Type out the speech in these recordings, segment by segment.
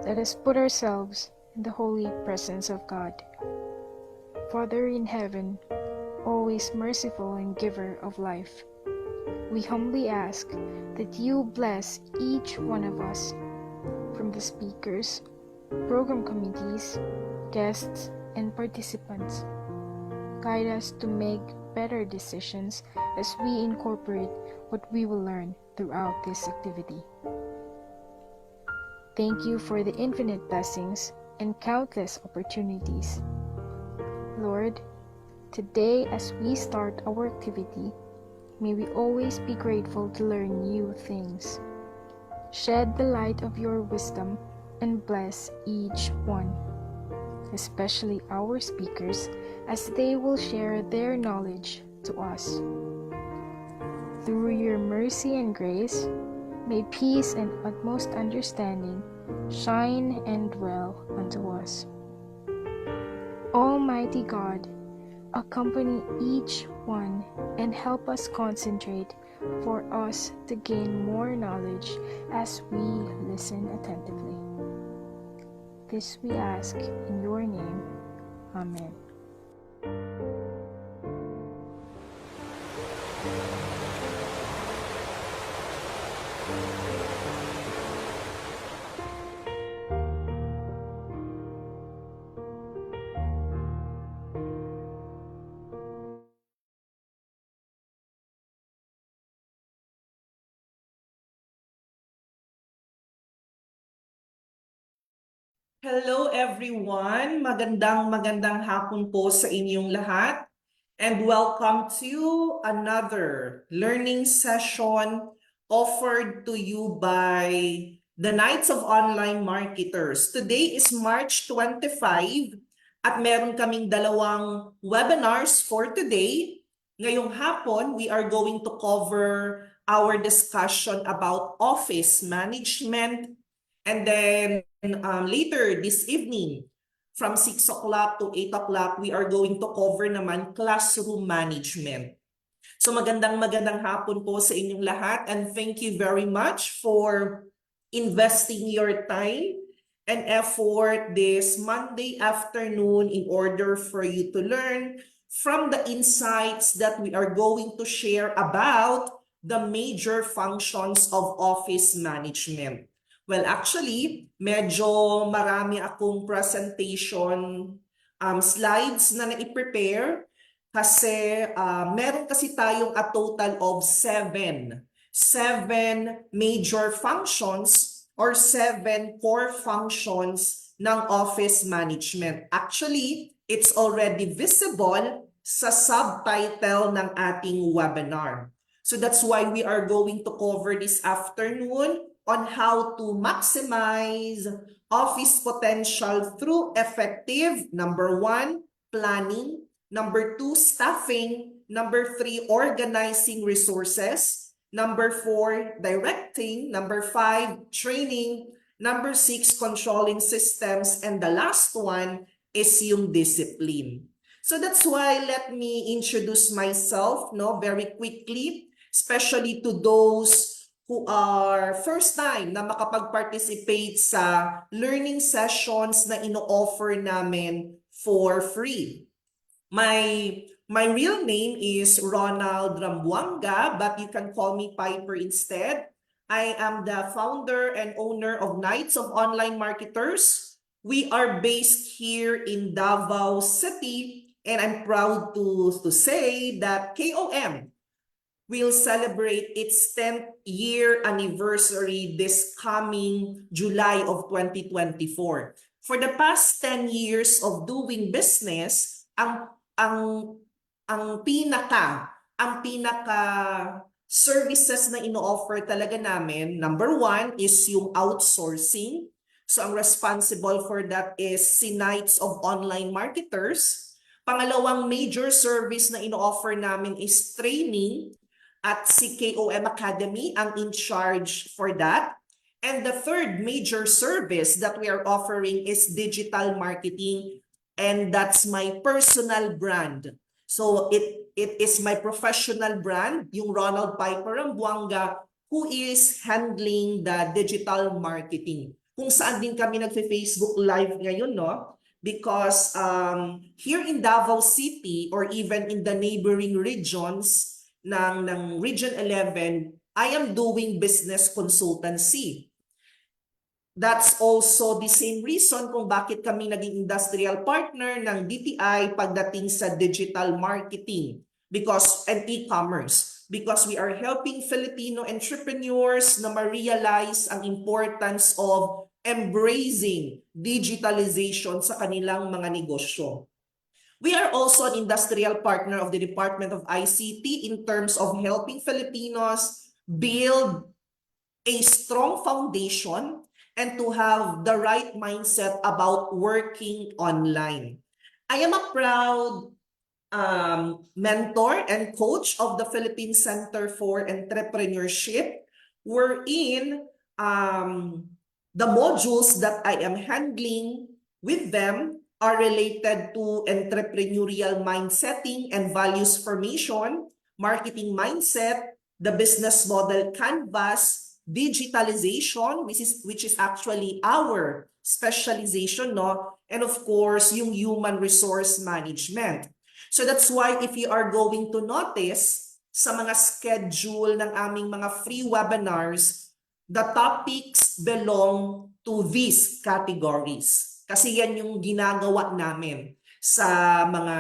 Let us put ourselves in the holy presence of God. Father in heaven, always merciful and giver of life, we humbly ask that you bless each one of us, from the speakers, program committees, guests, and participants. Guide us to make better decisions as we incorporate what we will learn throughout this activity. Thank you for the infinite blessings and countless opportunities. Lord, today as we start our activity, may we always be grateful to learn new things. Shed the light of your wisdom and bless each one, especially our speakers, as they will share their knowledge to us. Through your mercy and grace, may peace and utmost understanding shine and dwell unto us. Almighty God, accompany each one and help us concentrate for us to gain more knowledge as we listen attentively. This we ask in your name. Amen. Hello everyone, magandang hapon po sa inyong lahat and welcome to another learning session offered to you by the Knights of Online Marketers. Today is March 25 at meron kaming dalawang webinars for today. Ngayong hapon, we are going to cover our discussion about office management, and then later this evening, from 6 o'clock to 8 o'clock, we are going to cover naman classroom management. So magandang hapon po sa inyong lahat, and thank you very much for investing your time and effort this Monday afternoon in order for you to learn from the insights that we are going to share about the major functions of office management. Well, actually, medyo marami akong presentation slides na nai-prepare kasi meron kasi tayong a total of seven major functions or 7 core functions ng office management. Actually, it's already visible sa subtitle ng ating webinar. So that's why we are going to cover this afternoon on how to maximize office potential through effective, number 1, planning, number 2, staffing, number 3, organizing resources, number 4, directing, number 5, training, number 6, controlling systems, and the last one is yung discipline. So that's why let me introduce myself very quickly, especially to those who are first time na makapag-participate sa learning sessions na ino-offer namin for free. My real name is Ronald Rambuanga, but you can call me Piper instead. I am the founder and owner of Knights of Online Marketers. We are based here in Davao City, and I'm proud to say that KOM will celebrate its 10th year anniversary this coming July of 2024. For the past 10 years of doing business, ang pinaka services na ino-offer talaga namin, number 1 is yung outsourcing. So ang responsible for that is si Knights of Online Marketers. Pangalawang major service na ino-offer namin is training, at si KOM Academy ang in charge for that. And the third major service that we are offering is digital marketing, and that's my personal brand. So it is my professional brand, yung Ronald Piper Rambuanga, who is handling the digital marketing. kung saan din kami nagfe-Facebook Live ngayon, no? Because here in Davao City or even in the neighboring regions ng Region 11, I am doing business consultancy. That's also the same reason kung bakit kami naging industrial partner ng DTI pagdating sa digital marketing and e-commerce, because we are helping Filipino entrepreneurs na ma-realize ang importance of embracing digitalization sa kanilang mga negosyo. We are also an industrial partner of the Department of ICT in terms of helping Filipinos build a strong foundation and to have the right mindset about working online. I am a proud mentor and coach of the Philippine Center for Entrepreneurship, wherein the modules that I am handling with them are related to entrepreneurial mindsetting and values formation, marketing mindset, the business model canvas, digitalization, which is actually our specialization, no? And of course, yung human resource management. So that's why if you are going to notice sa mga schedule ng aming mga free webinars, the topics belong to these categories. Kasi yan yung ginagawa namin sa mga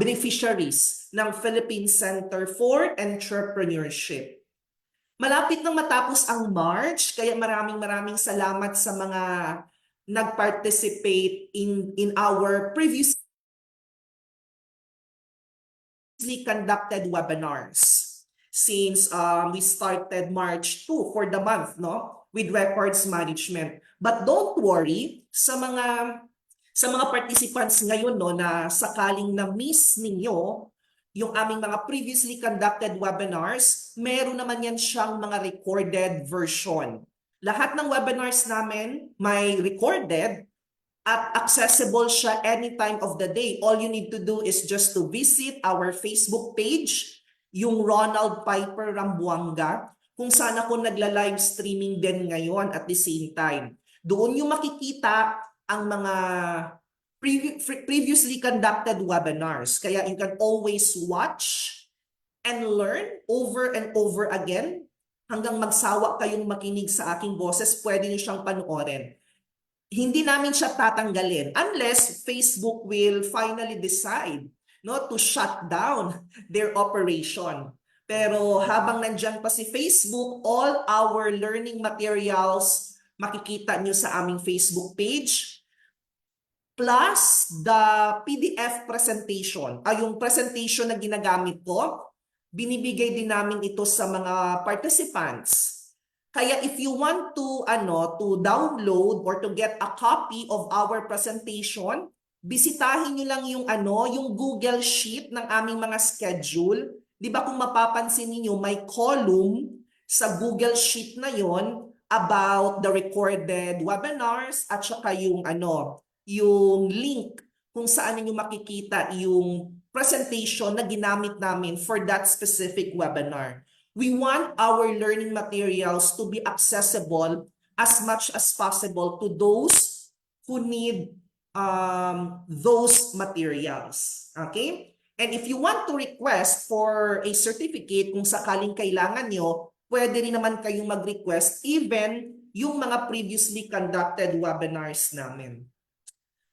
beneficiaries ng Philippine Center for Entrepreneurship. Malapit nang matapos ang March, kaya maraming salamat sa mga nag-participate in our previously conducted webinars. Since we started March 2 for the month, no, with records management. But don't worry, sa mga participants ngayon, no, na sakaling na-miss ninyo yung aming mga previously conducted webinars, meron naman yan siyang mga recorded version. Lahat ng webinars namin may recorded at accessible siya anytime of the day. All you need to do is just to visit our Facebook page, yung Ronald Piper Rambuanga, kung saan ako nagla-live streaming din ngayon at the same time. Doon yung makikita ang mga previously conducted webinars. Kaya you can always watch and learn over and over again hanggang magsawa kayong makinig sa aking boses, pwede niyo siyang panoorin. Hindi namin siya tatanggalin unless Facebook will finally decide, no, to shut down their operation. Pero habang nandiyan pa si Facebook, all our learning materials makikita niyo sa aming Facebook page, plus the PDF presentation. Yung presentation na ginagamit ko, binibigay din namin ito sa mga participants. Kaya if you want to download or to get a copy of our presentation, bisitahin niyo lang yung Google Sheet ng aming mga schedule. 'Di ba kung mapapansin niyo may column sa Google Sheet na 'yon about the recorded webinars at saka yung link kung saan niyo makikita yung presentation na ginamit namin for that specific webinar. We want our learning materials to be accessible as much as possible to those who need those materials. Okay? And if you want to request for a certificate, kung sakaling kailangan nyo, pwede rin naman kayong mag-request even yung mga previously conducted webinars namin.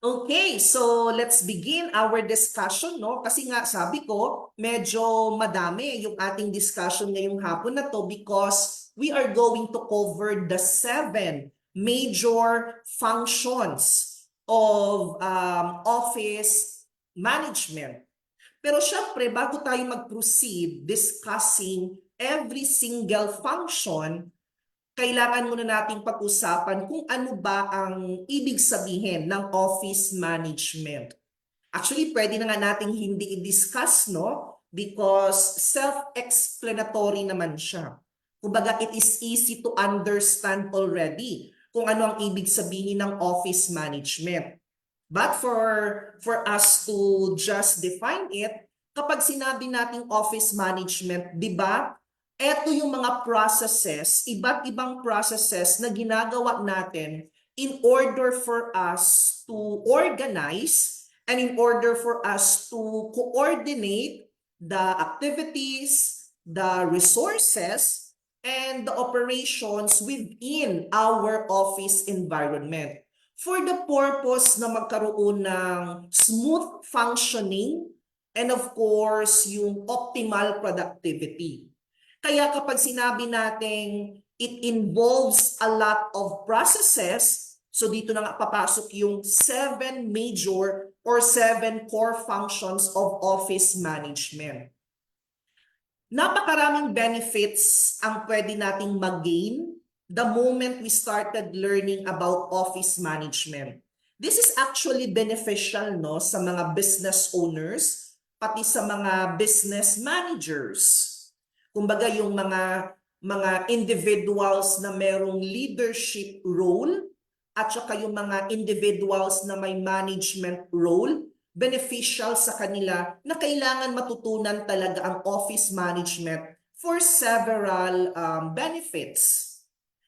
Okay, so let's begin our discussion, no? Kasi nga sabi ko, medyo madami yung ating discussion ngayong hapon na to because we are going to cover the 7 major functions of office management. Pero syempre, bago tayo mag-proceed discussing every single function, kailangan muna nating pag-usapan kung ano ba ang ibig sabihin ng office management. Actually, pwede na nga nating hindi i-discuss, no? Because self-explanatory naman siya. Kumbaga, it is easy to understand already kung ano ang ibig sabihin ng office management. But for us to just define it, kapag sinabi nating office management, di ba, Ito yung mga processes, iba't ibang processes na ginagawa natin in order for us to organize and in order for us to coordinate the activities, the resources, and the operations within our office environment for the purpose na magkaroon ng smooth functioning and of course yung optimal productivity. Kaya kapag sinabi nating it involves a lot of processes, so dito na nga papasok yung 7 major or 7 core functions of office management. Napakaraming benefits ang pwede nating mag-gain the moment we started learning about office management. This is actually beneficial, no, sa mga business owners, pati sa mga business managers. Kumbaga yung mga individuals na merong leadership role at saka yung mga individuals na may management role, beneficial sa kanila na kailangan matutunan talaga ang office management for several benefits.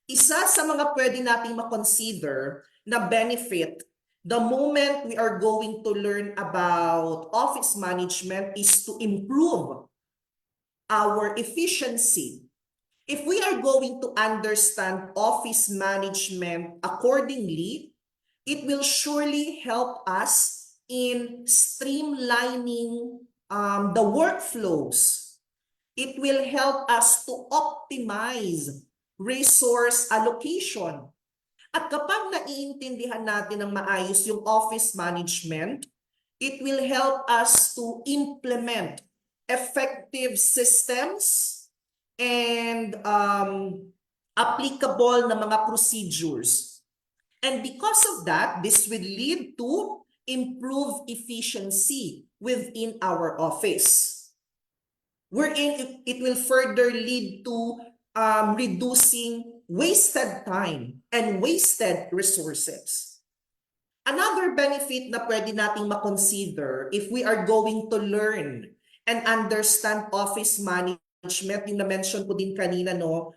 Isa sa mga pwede nating makonsider na benefit the moment we are going to learn about office management is to improve our efficiency. If we are going to understand office management accordingly, it will surely help us in streamlining the workflows. It will help us to optimize resource allocation. At kapag naiintindihan natin ng maayos yung office management, it will help us to implement effective systems and applicable na mga procedures. And because of that, this will lead to improved efficiency within our office. Wherein it will further lead to reducing wasted time and wasted resources. Another benefit na pwede nating makonsider if we are going to learn and understand office management, yung na-mention ko din kanina, no,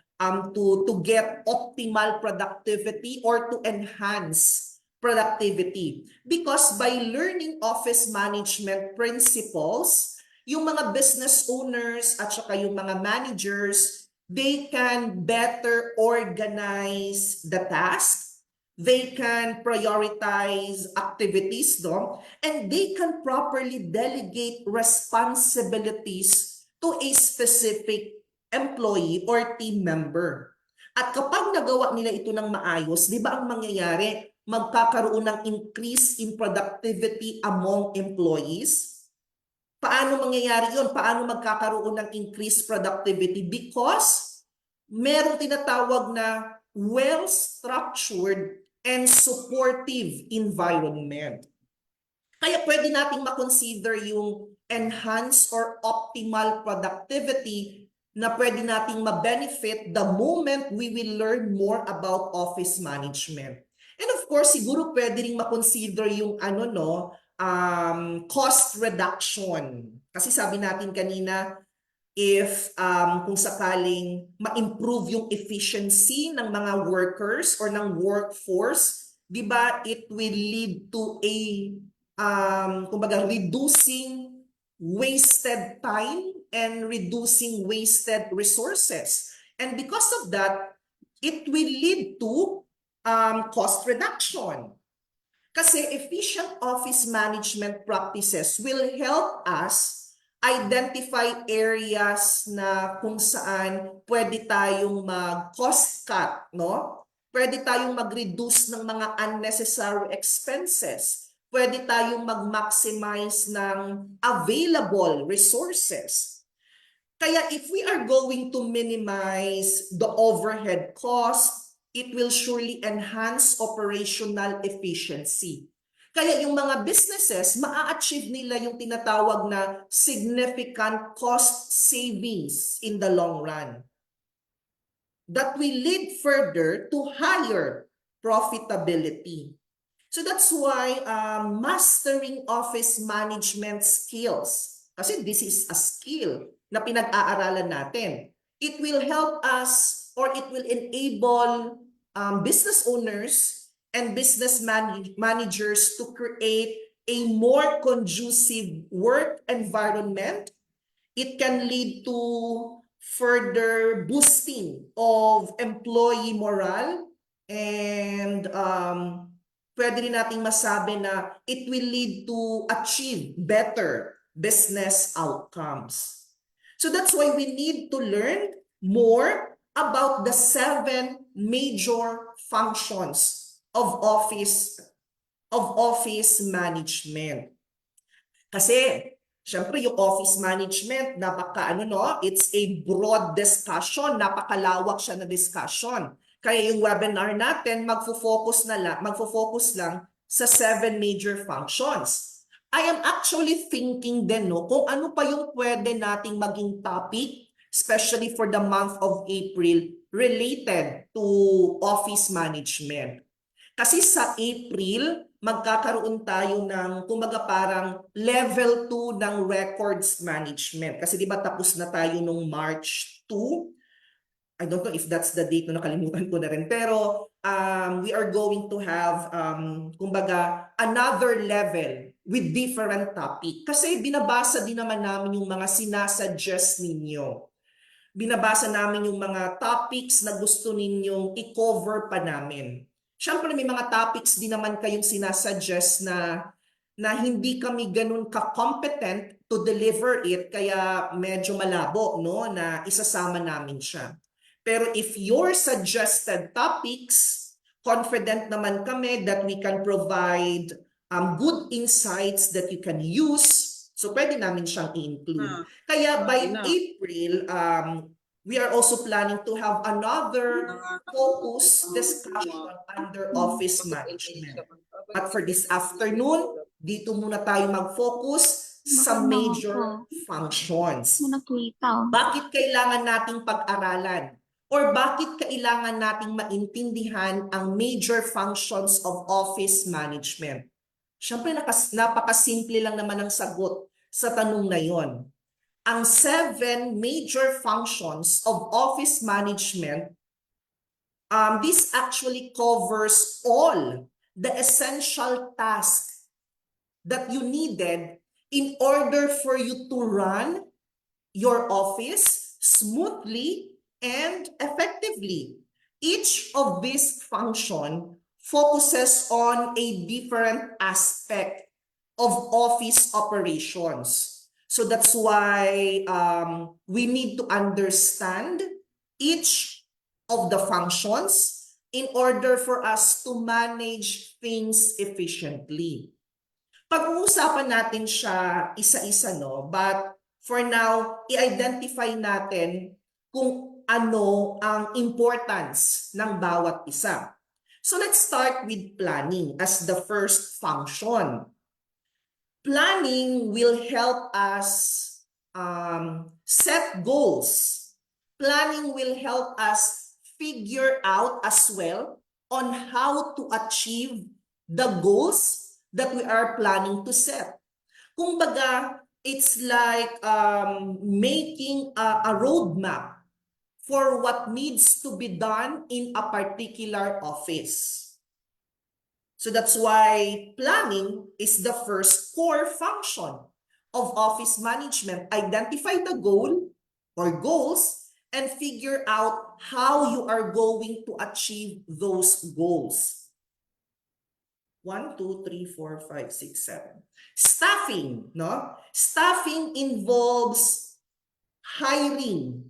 to get optimal productivity or to enhance productivity. Because by learning office management principles, yung mga business owners at saka yung mga managers, they can better organize the task, they can prioritize activities, no? And they can properly delegate responsibilities to a specific employee or team member. At kapag nagawa nila ito ng maayos, di ba ang mangyayari? Magkakaroon ng increase in productivity among employees. Paano mangyayari yun? Paano magkakaroon ng increased productivity? Because meron tinatawag na well-structured and supportive environment. Kaya pwede nating makonsider yung enhanced or optimal productivity na pwede nating ma-benefit the moment we will learn more about office management. And of course, siguro pwede rin makonsider yung cost reduction. Kasi sabi natin kanina, if kung sakaling ma-improve yung efficiency ng mga workers or ng workforce, di ba, it will lead to a kumbaga reducing wasted time and reducing wasted resources. And because of that, it will lead to cost reduction. Kasi efficient office management practices will help us identify areas na kung saan pwede tayong mag-cost cut, no? Pwede tayong mag-reduce ng mga unnecessary expenses. Pwede tayong mag-maximize ng available resources. Kaya if we are going to minimize the overhead cost, it will surely enhance operational efficiency. Kaya yung mga businesses, maa-achieve nila yung tinatawag na significant cost savings in the long run. That will lead further to higher profitability. So that's why mastering office management skills, kasi this is a skill na pinag-aaralan natin. it will help us, or it will enable business owners and business managers to create a more conducive work environment. It can lead to further boosting of employee morale, and pwede rin nating masabi na it will lead to achieve better business outcomes. So that's why we need to learn more about the 7 major functions of office management. Kasi, syempre yung office management, it's a broad discussion, napakalawak siya na discussion. Kaya yung webinar natin, magfo-focus lang sa 7 major functions. I am actually thinking din, kung ano pa yung pwede nating maging topic, especially for the month of April, related to office management. Kasi sa April, magkakaroon tayo ng, kumbaga parang level 2 ng records management. Kasi di ba tapos na tayo nung March 2? I don't know if that's the date, no, nakalimutan ko na rin. Pero we are going to have, kumbaga, another level with different topic. Kasi binabasa din naman namin yung mga sinasuggest ninyo. Binabasa namin yung mga topics na gusto ninyong i-cover pa namin. Siyempre may mga topics din naman kayong sinasuggest na hindi kami ganun ka-competent to deliver it, kaya medyo malabo, no, na isasama namin siya. Pero if your suggested topics, confident naman kami that we can provide good insights that you can use. So pwede namin siyang i-include. Kaya by April, we are also planning to have another focus discussion under office management. But for this afternoon, dito muna tayo mag-focus sa major functions. Bakit kailangan nating pag-aralan? Or bakit kailangan nating maintindihan ang major functions of office management? Siyempre, napakasimple lang naman ang sagot sa tanong na yon. Ang 7 major functions of office management, this actually covers all the essential tasks that you needed in order for you to run your office smoothly and effectively. Each of these functions focuses on a different aspect of office operations. So that's why we need to understand each of the functions in order for us to manage things efficiently. Pag-uusapan natin siya isa-isa, no? But for now, i-identify natin kung ano ang importance ng bawat isa. So let's start with planning as the first function. Planning will help us set goals. Planning will help us figure out as well on how to achieve the goals that we are planning to set. Kumbaga, it's like making a roadmap for what needs to be done in a particular office. So that's why planning is the first core function of office management. Identify the goal or goals and figure out how you are going to achieve those goals. 1, 2, 3, 4, 5, 6, 7. Staffing, no? Staffing involves hiring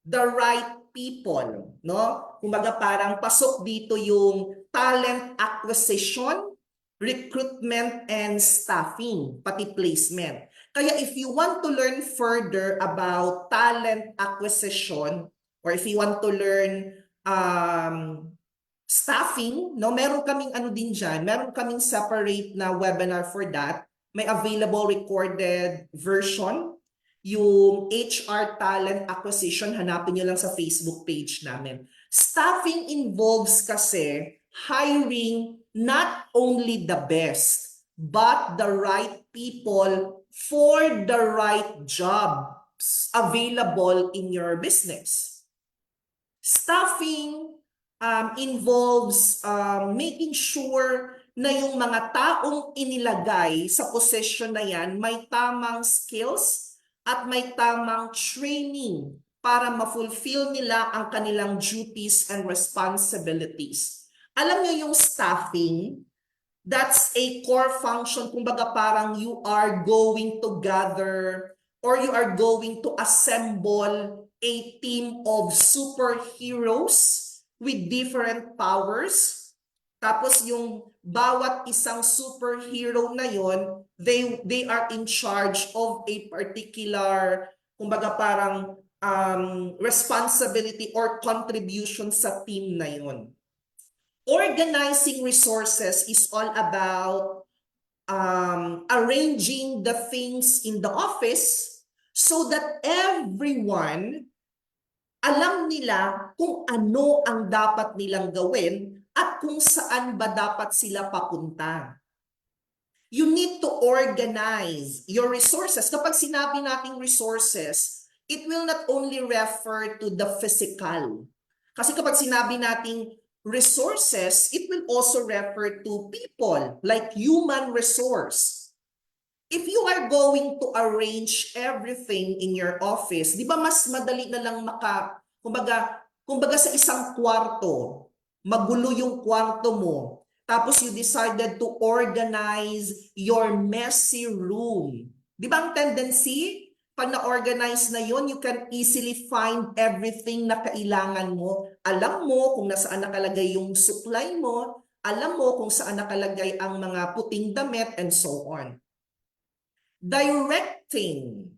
the right people, no? Kumbaga parang pasok dito yung talent acquisition, recruitment, and staffing, pati placement. Kaya if you want to learn further about talent acquisition, or if you want to learn staffing, no, meron kaming ano din dyan, meron kaming separate na webinar for that. May available recorded version. Yung HR talent acquisition, hanapin nyo lang sa Facebook page namin. Staffing involves kasi hiring not only the best, but the right people for the right jobs. available in your business. Staffing involves making sure na yung mga taong inilagay sa posisyon na yan may tamang skills at may tamang training para ma-fulfill nila ang kanilang duties and responsibilities. Alam niyo yung staffing, that's a core function. Kumbaga parang you are going to gather or you are going to assemble a team of superheroes with different powers. Tapos yung bawat isang superhero na yon, they are in charge of a particular, kumbaga parang responsibility or contribution sa team na yon. Organizing resources is all about arranging the things in the office so that everyone alam nila kung ano ang dapat nilang gawin at kung saan ba dapat sila papunta. You need to organize your resources. Kapag sinabi nating resources, it will not only refer to the physical. Kasi kapag sinabi nating resources, it will also refer to people, like human resource. If you are going to arrange everything in your office, di ba mas madali na lang kumbaga sa isang kwarto, magulo yung kwarto mo, tapos you decided to organize your messy room. Di ba ang tendency, pag na-organize na yon, you can easily find everything na kailangan mo. Alam mo kung nasaan nakalagay yung supply mo, alam mo kung saan nakalagay ang mga puting damit, and so on. Directing.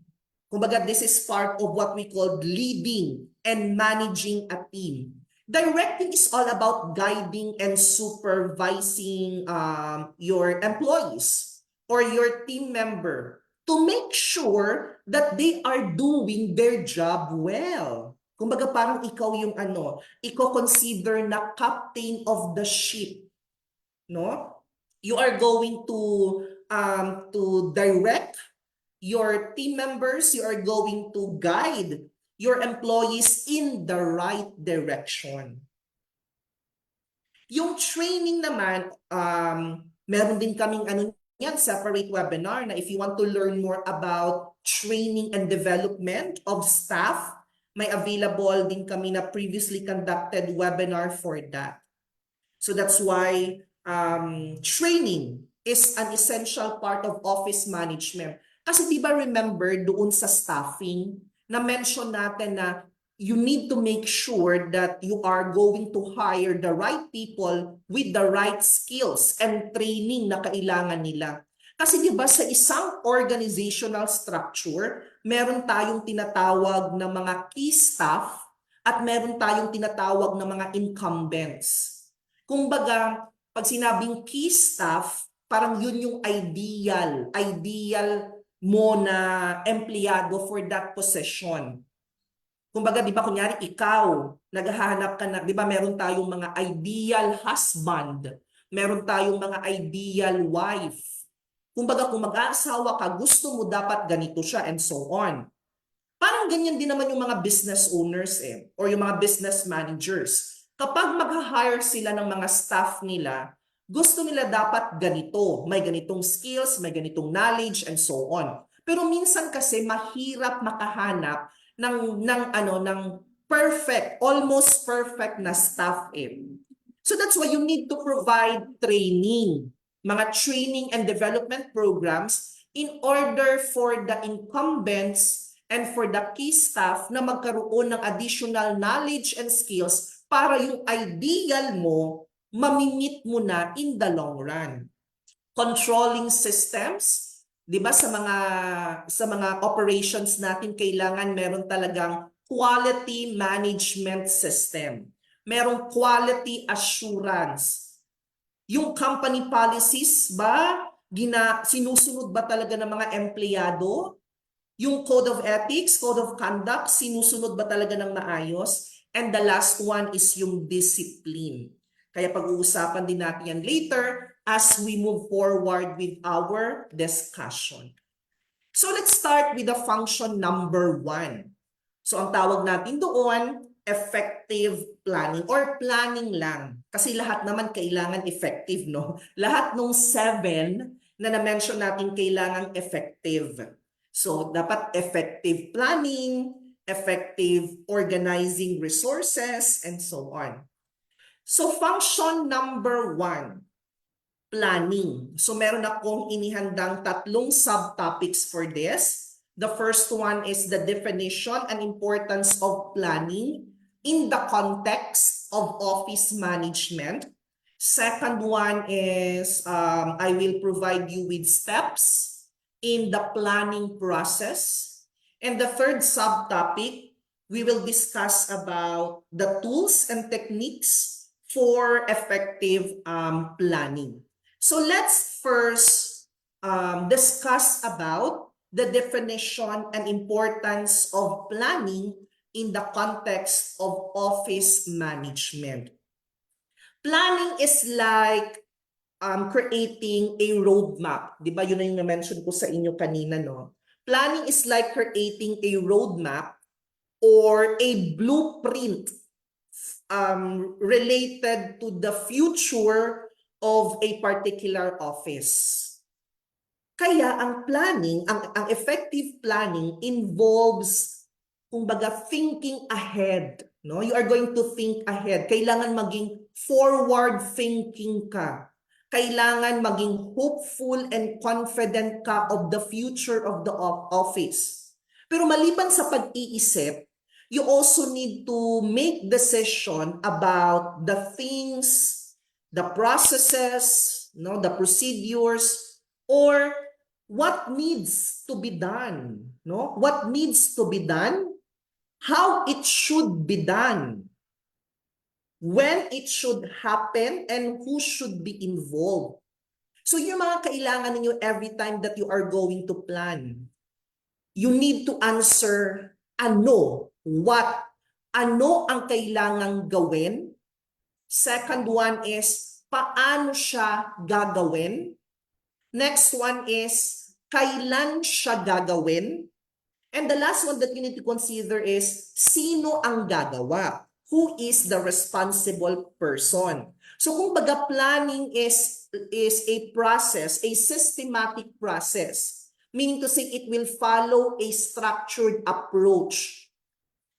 Kumbaga, this is part of what we call leading and managing a team. Directing is all about guiding and supervising your employees or your team member to make sure that they are doing their job well. Kumbaga, parang ikaw yung ikaw consider na captain of the ship. No? You are going to direct your team members, you are going to guide your employees in the right direction. Yung training naman, meron din kaming separate webinar na if you want to learn more about training and development of staff, may available din kami na previously conducted webinar for that. So that's why training is an essential part of office management. Kasi di ba remember doon sa staffing, na-mention natin na you need to make sure that you are going to hire the right people with the right skills and training na kailangan nila. Kasi di ba sa isang organizational structure, meron tayong tinatawag na mga key staff at meron tayong tinatawag na mga incumbents. Kumbaga, pag sinabing key staff, parang yun yung ideal mo na empleyado for that position. Kumbaga, di ba, kunyari, ikaw, naghahanap ka na, di ba, meron tayong mga ideal husband, meron tayong mga ideal wife. Kumbaga, kung mag-aasawa ka, gusto mo dapat ganito siya, and so on. Parang ganyan din naman yung mga business owners or yung mga business managers. Kapag mag-hire sila ng mga staff nila, gusto nila dapat ganito, may ganitong skills, may ganitong knowledge, and so on. Pero minsan kasi mahirap makahanap ng perfect, almost perfect na staff . So that's why you need to provide training, mga training and development programs in order for the incumbents and for the key staff na magkaroon ng additional knowledge and skills para yung ideal mo, mamimit mo na in the long run. Controlling systems, 'di ba, sa mga operations natin kailangan meron talagang quality management system. Merong quality assurance. Yung company policies ba, sinusunod ba talaga ng mga empleyado? Yung code of ethics, code of conduct, sinusunod ba talaga ng maayos? And the last one is yung discipline. Kaya pag-uusapan din natin yan later as we move forward with our discussion. So let's start with the function number 1. So ang tawag natin doon, effective planning or planning lang. Kasi lahat naman kailangan effective, no? Lahat nung 7 na na-mention natin kailangan effective. So dapat effective planning, effective organizing resources, and so on. So function number 1, planning. So meron akong inihandang 3 subtopics for this. The first one is the definition and importance of planning in the context of office management. Second one is I will provide you with steps in the planning process. And the third subtopic, we will discuss about the tools and techniques for effective planning. So let's first discuss about the definition and importance of planning in the context of office management. Planning is like creating a roadmap. Di ba yun na yung na-mention ko sa inyo kanina, no? Planning is like creating a roadmap or a blueprint related to the future of a particular office. Kaya ang planning, ang effective planning involves kumbaga thinking ahead, no? You are going to think ahead. Kailangan maging forward thinking ka. Kailangan maging hopeful and confident ka of the future of the office. Pero maliban sa pag-iisip, you also need to make decision about the things, the processes, no, the procedures, or what needs to be done, no? What needs to be done, how it should be done, when it should happen, and who should be involved. So yung mga kailangan ninyo every time that you are going to plan, you need to answer ano, what, ano ang kailangang gawin. Second one is paano siya gagawin. Next one is kailan siya gagawin. And the last one that you need to consider is sino ang gagawa. Who is the responsible person? So kung baga planning is a process, a systematic process, meaning to say it will follow a structured approach.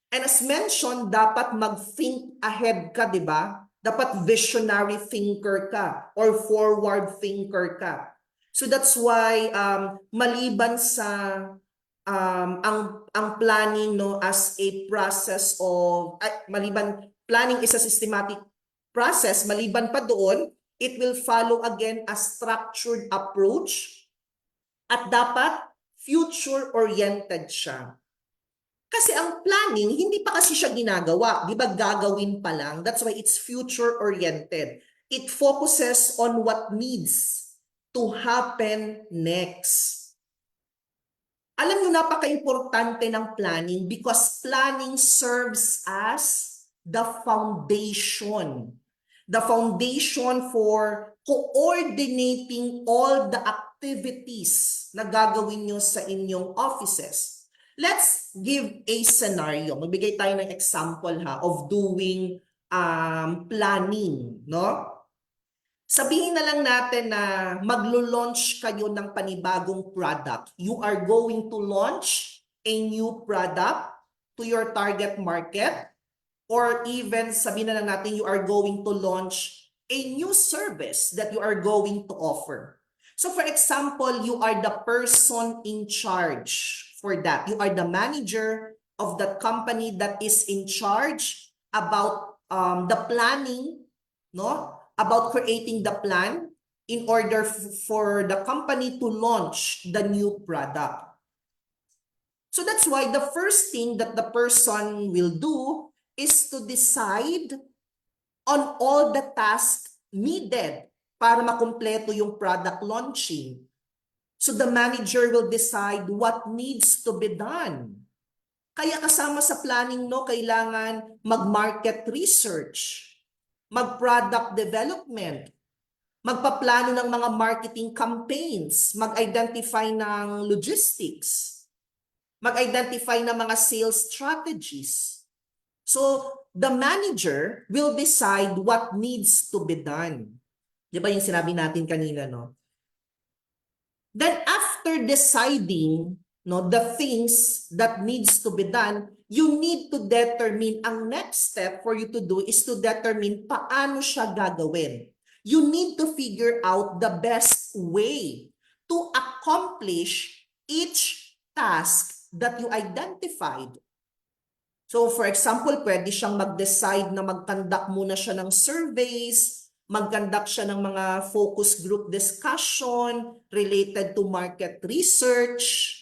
And as mentioned, dapat mag-think ahead ka, di ba? Dapat visionary thinker ka or forward thinker ka. So that's why maliban sa ang planning, no, as a process of planning is a systematic process, maliban pa doon, it will follow again a structured approach at dapat future oriented siya. Kasi ang planning, hindi pa kasi siya ginagawa. Di ba gagawin pa lang? That's why it's future-oriented. It focuses on what needs to happen next. Alam niyo, napaka-importante ng planning because planning serves as the foundation. The foundation for coordinating all the activities na gagawin niyo sa inyong offices. Let's give a scenario. Magbigay tayo ng example of doing planning, no? Sabihin na lang natin na maglo-launch kayo ng panibagong product. You are going to launch a new product to your target market, or even sabihin na lang natin you are going to launch a new service that you are going to offer. So for example, you are the person in charge for that. You are the manager of that company that is in charge about the planning, no? About creating the plan in order for the company to launch the new product. So that's why the first thing that the person will do is to decide on all the tasks needed para makumpleto yung product launching. So the manager will decide what needs to be done. Kaya kasama sa planning, no, kailangan mag-market research, mag-product development, magpaplano ng mga marketing campaigns, mag-identify ng logistics, mag-identify ng mga sales strategies. So, the manager will decide what needs to be done. Di ba yung sinabi natin kanina, no? Then after deciding, no, the things that needs to be done, you need to determine, ang next step for you to do is to determine paano siya gagawin. You need to figure out the best way to accomplish each task that you identified. So for example, pwede siyang mag-decide na mag-conduct muna siya ng surveys, mag-conduct siya ng mga focus group discussion related to market research.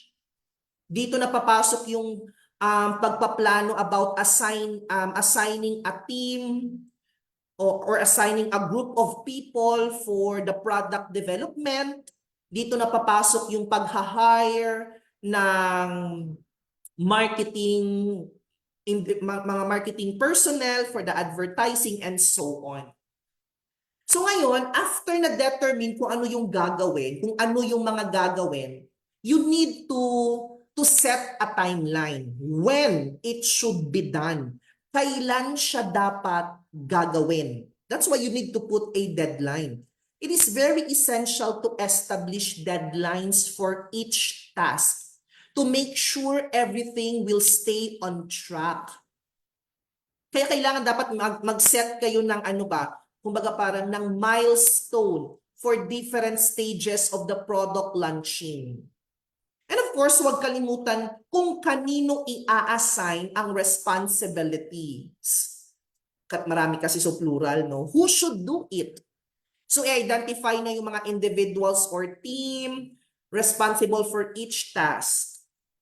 Dito na papasok yung pagpaplano about assigning a team or assigning a group of people for the product development. Dito na papasok yung pag-hire ng marketing mga marketing personnel for the advertising and so on. So ngayon, after na-determine kung ano yung gagawin, kung ano yung mga gagawin, you need to set a timeline when it should be done. Kailan siya dapat gagawin? That's why you need to put a deadline. It is very essential to establish deadlines for each task to make sure everything will stay on track. Kaya kailangan dapat mag-set kayo ng kumbaga parang ng milestone for different stages of the product launching. And of course, huwag kalimutan kung kanino i-assign ang responsibilities. Marami kasi so plural, no? Who should do it? So i-identify na yung mga individuals or team responsible for each task.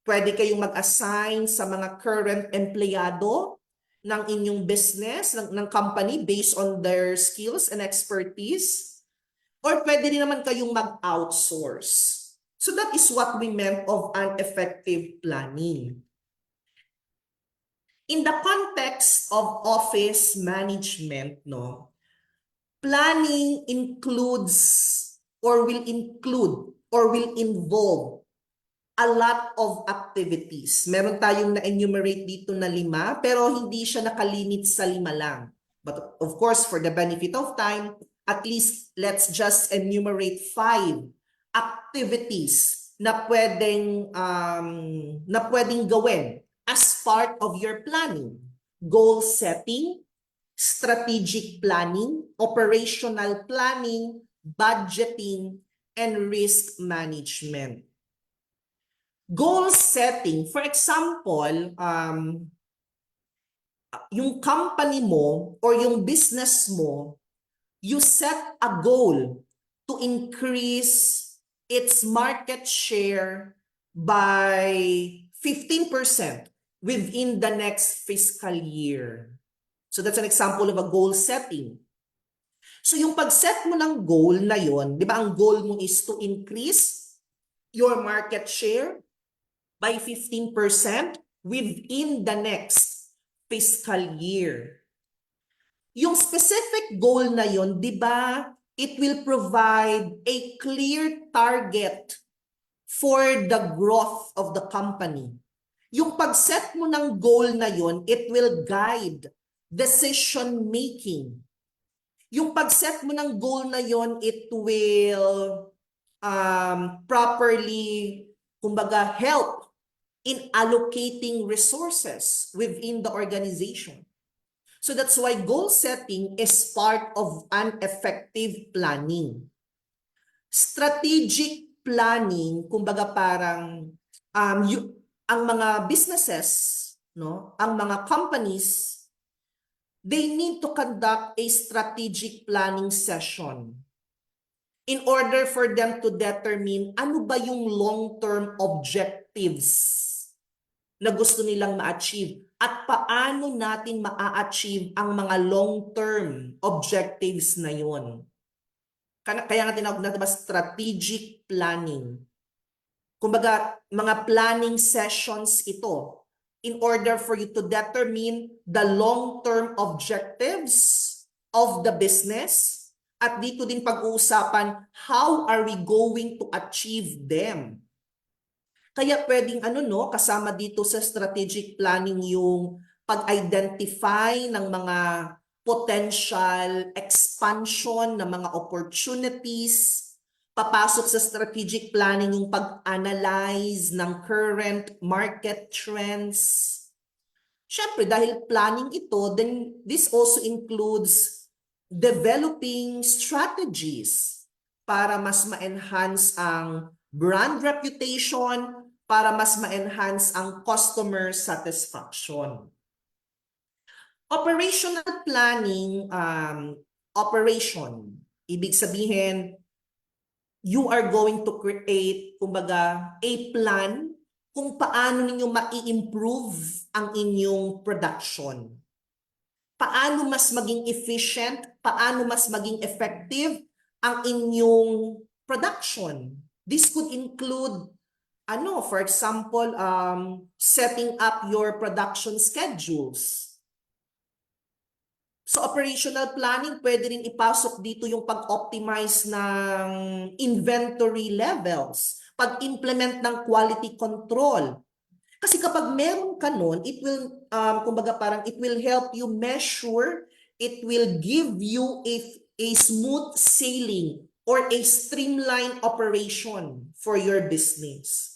Pwede kayong mag-assign sa mga current empleyado ng inyong business, ng company based on their skills and expertise. Or pwede rin naman kayong mag-outsource. So that is what we meant of an effective planning. In the context of office management, no, planning includes or will involve a lot of activities. Meron tayong na-enumerate dito na 5, pero hindi siya nakalimit sa 5 lang. But of course, for the benefit of time, at least let's just enumerate 5 activities na pwedeng gawin as part of your planning. Goal setting, strategic planning, operational planning, budgeting, and risk management. Goal setting, for example, yung company mo or yung business mo, you set a goal to increase its market share by 15% within the next fiscal year. So that's an example of a goal setting. So yung pag-set mo ng goal na yon, di ba ang goal mo is to increase your market share by 15% within the next fiscal year. Yung specific goal na yon, di ba, it will provide a clear target for the growth of the company. Yung pag-set mo ng goal na yon, it will guide decision making. Yung pag-set mo ng goal na yon, it will properly, kumbaga, help in allocating resources within the organization. So that's why goal setting is part of an effective planning. Strategic planning, kumbaga parang ang mga businesses, no, ang mga companies, they need to conduct a strategic planning session in order for them to determine ano ba yung long-term objectives na gusto nilang ma-achieve at paano natin ma-achieve ang mga long-term objectives na yun. Kaya nga tinawag natin ba strategic planning. Kumbaga, mga planning sessions ito in order for you to determine the long-term objectives of the business At dito din pag-uusapan, how are we going to achieve them? Kaya pwedeng kasama dito sa strategic planning yung pag-identify ng mga potential expansion ng mga opportunities. Papasok sa strategic planning yung pag-analyze ng current market trends. Siyempre, dahil planning ito, then this also includes developing strategies para mas ma-enhance ang brand reputation, para mas ma-enhance ang customer satisfaction. Operational planning, operation. Ibig sabihin, you are going to create, kumbaga, a plan kung paano ninyo ma-improve ang inyong production. Paano mas maging efficient, paano mas maging effective ang inyong production. This could include, for example, setting up your production schedules. So operational planning, pwede rin ipasok dito yung pag-optimize ng inventory levels, pag-implement ng quality control. Kasi kapag meron ka nun, it will, kumbaga parang it will help you measure, it will give you a smooth sailing or a streamlined operation for your business.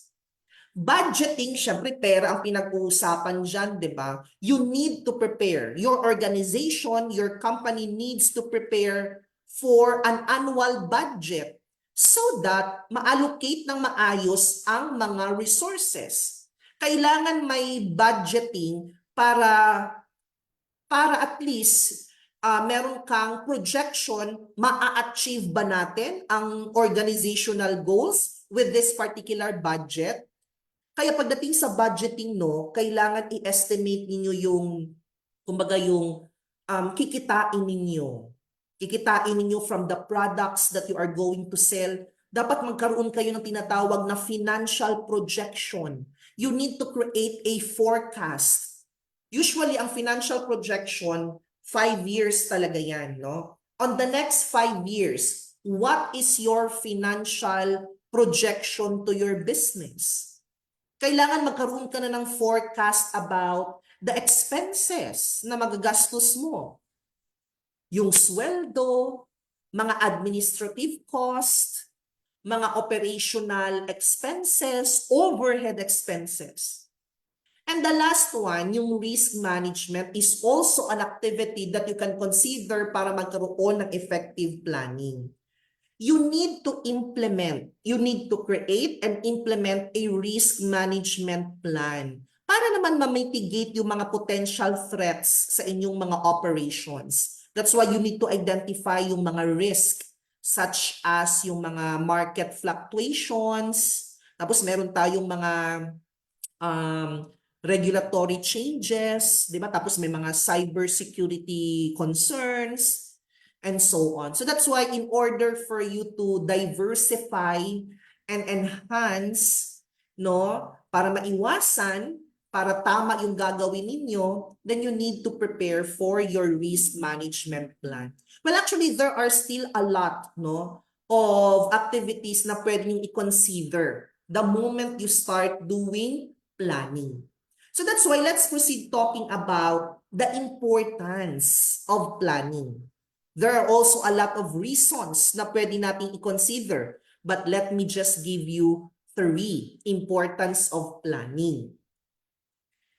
Budgeting, syempre pera ang pinag-uusapan dyan, di ba? You need to prepare. Your organization, your company needs to prepare for an annual budget so that ma-allocate ng maayos ang mga resources. Kailangan may budgeting para at least meron kang projection, ma-achieve ba natin ang organizational goals with this particular budget? Kaya pagdating sa budgeting, kailangan i-estimate ninyo yung, kumbaga yung kikitain ninyo. Kikitain ninyo from the products that you are going to sell. Dapat magkaroon kayo ng tinatawag na financial projection. You need to create a forecast. Usually, ang financial projection, 5 years talaga yan, no? On the next 5 years, what is your financial projection to your business? Kailangan magkaroon ka na ng forecast about the expenses na magagastos mo. Yung sweldo, mga administrative cost, mga operational expenses, overhead expenses. And the last one, yung risk management, is also an activity that you can consider para magkaroon ng effective planning. You need to implement, you need to create and implement a risk management plan para naman ma-mitigate yung mga potential threats sa inyong mga operations. That's why you need to identify yung mga risk such as yung mga market fluctuations, tapos meron tayong mga regulatory changes, di ba? Tapos may mga cybersecurity concerns, and so on. So that's why in order for you to diversify and enhance, para maiwasan, para tama yung gagawin ninyo, then you need to prepare for your risk management plan. Well, actually, there are still a lot, of activities na pwedeng i-consider the moment you start doing planning. So that's why let's proceed talking about the importance of planning. There are also a lot of reasons na pwede natin i-consider, but let me just give you 3 importance of planning.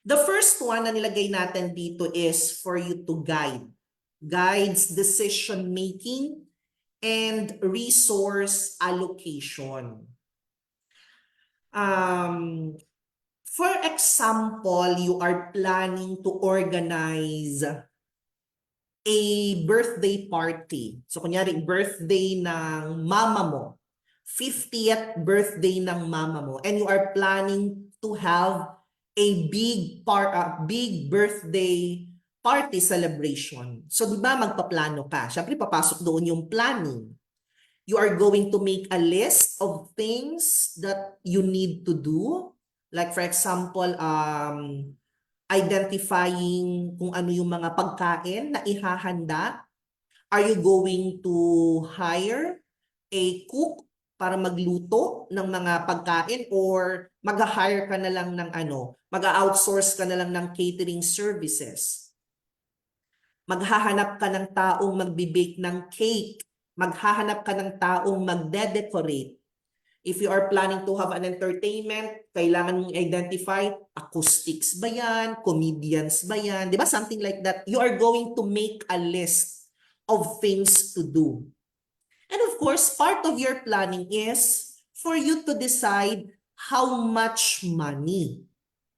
The first one na nilagay natin dito is for you to guides decision making and resource allocation. For example, you are planning to organize a birthday party. So kunyari, birthday ng mama mo. 50th birthday ng mama mo. And you are planning to have a big birthday party celebration. So di ba magpaplano ka? Siyempre papasok doon yung planning. You are going to make a list of things that you need to do. Like for example, identifying kung ano yung mga pagkain na ihahanda, Are you going to hire a cook para magluto ng mga pagkain, or mag-hire ka na lang ng mag-outsource ka na lang ng catering services? Maghahanap ka ng taong magbe-bake ng cake. Maghahanap ka ng taong magde-decorate. If you are planning to have an entertainment, kailangan mong identify, acoustics ba yan? Comedians ba yan? Di ba? Something like that. You are going to make a list of things to do. And of course, part of your planning is for you to decide how much money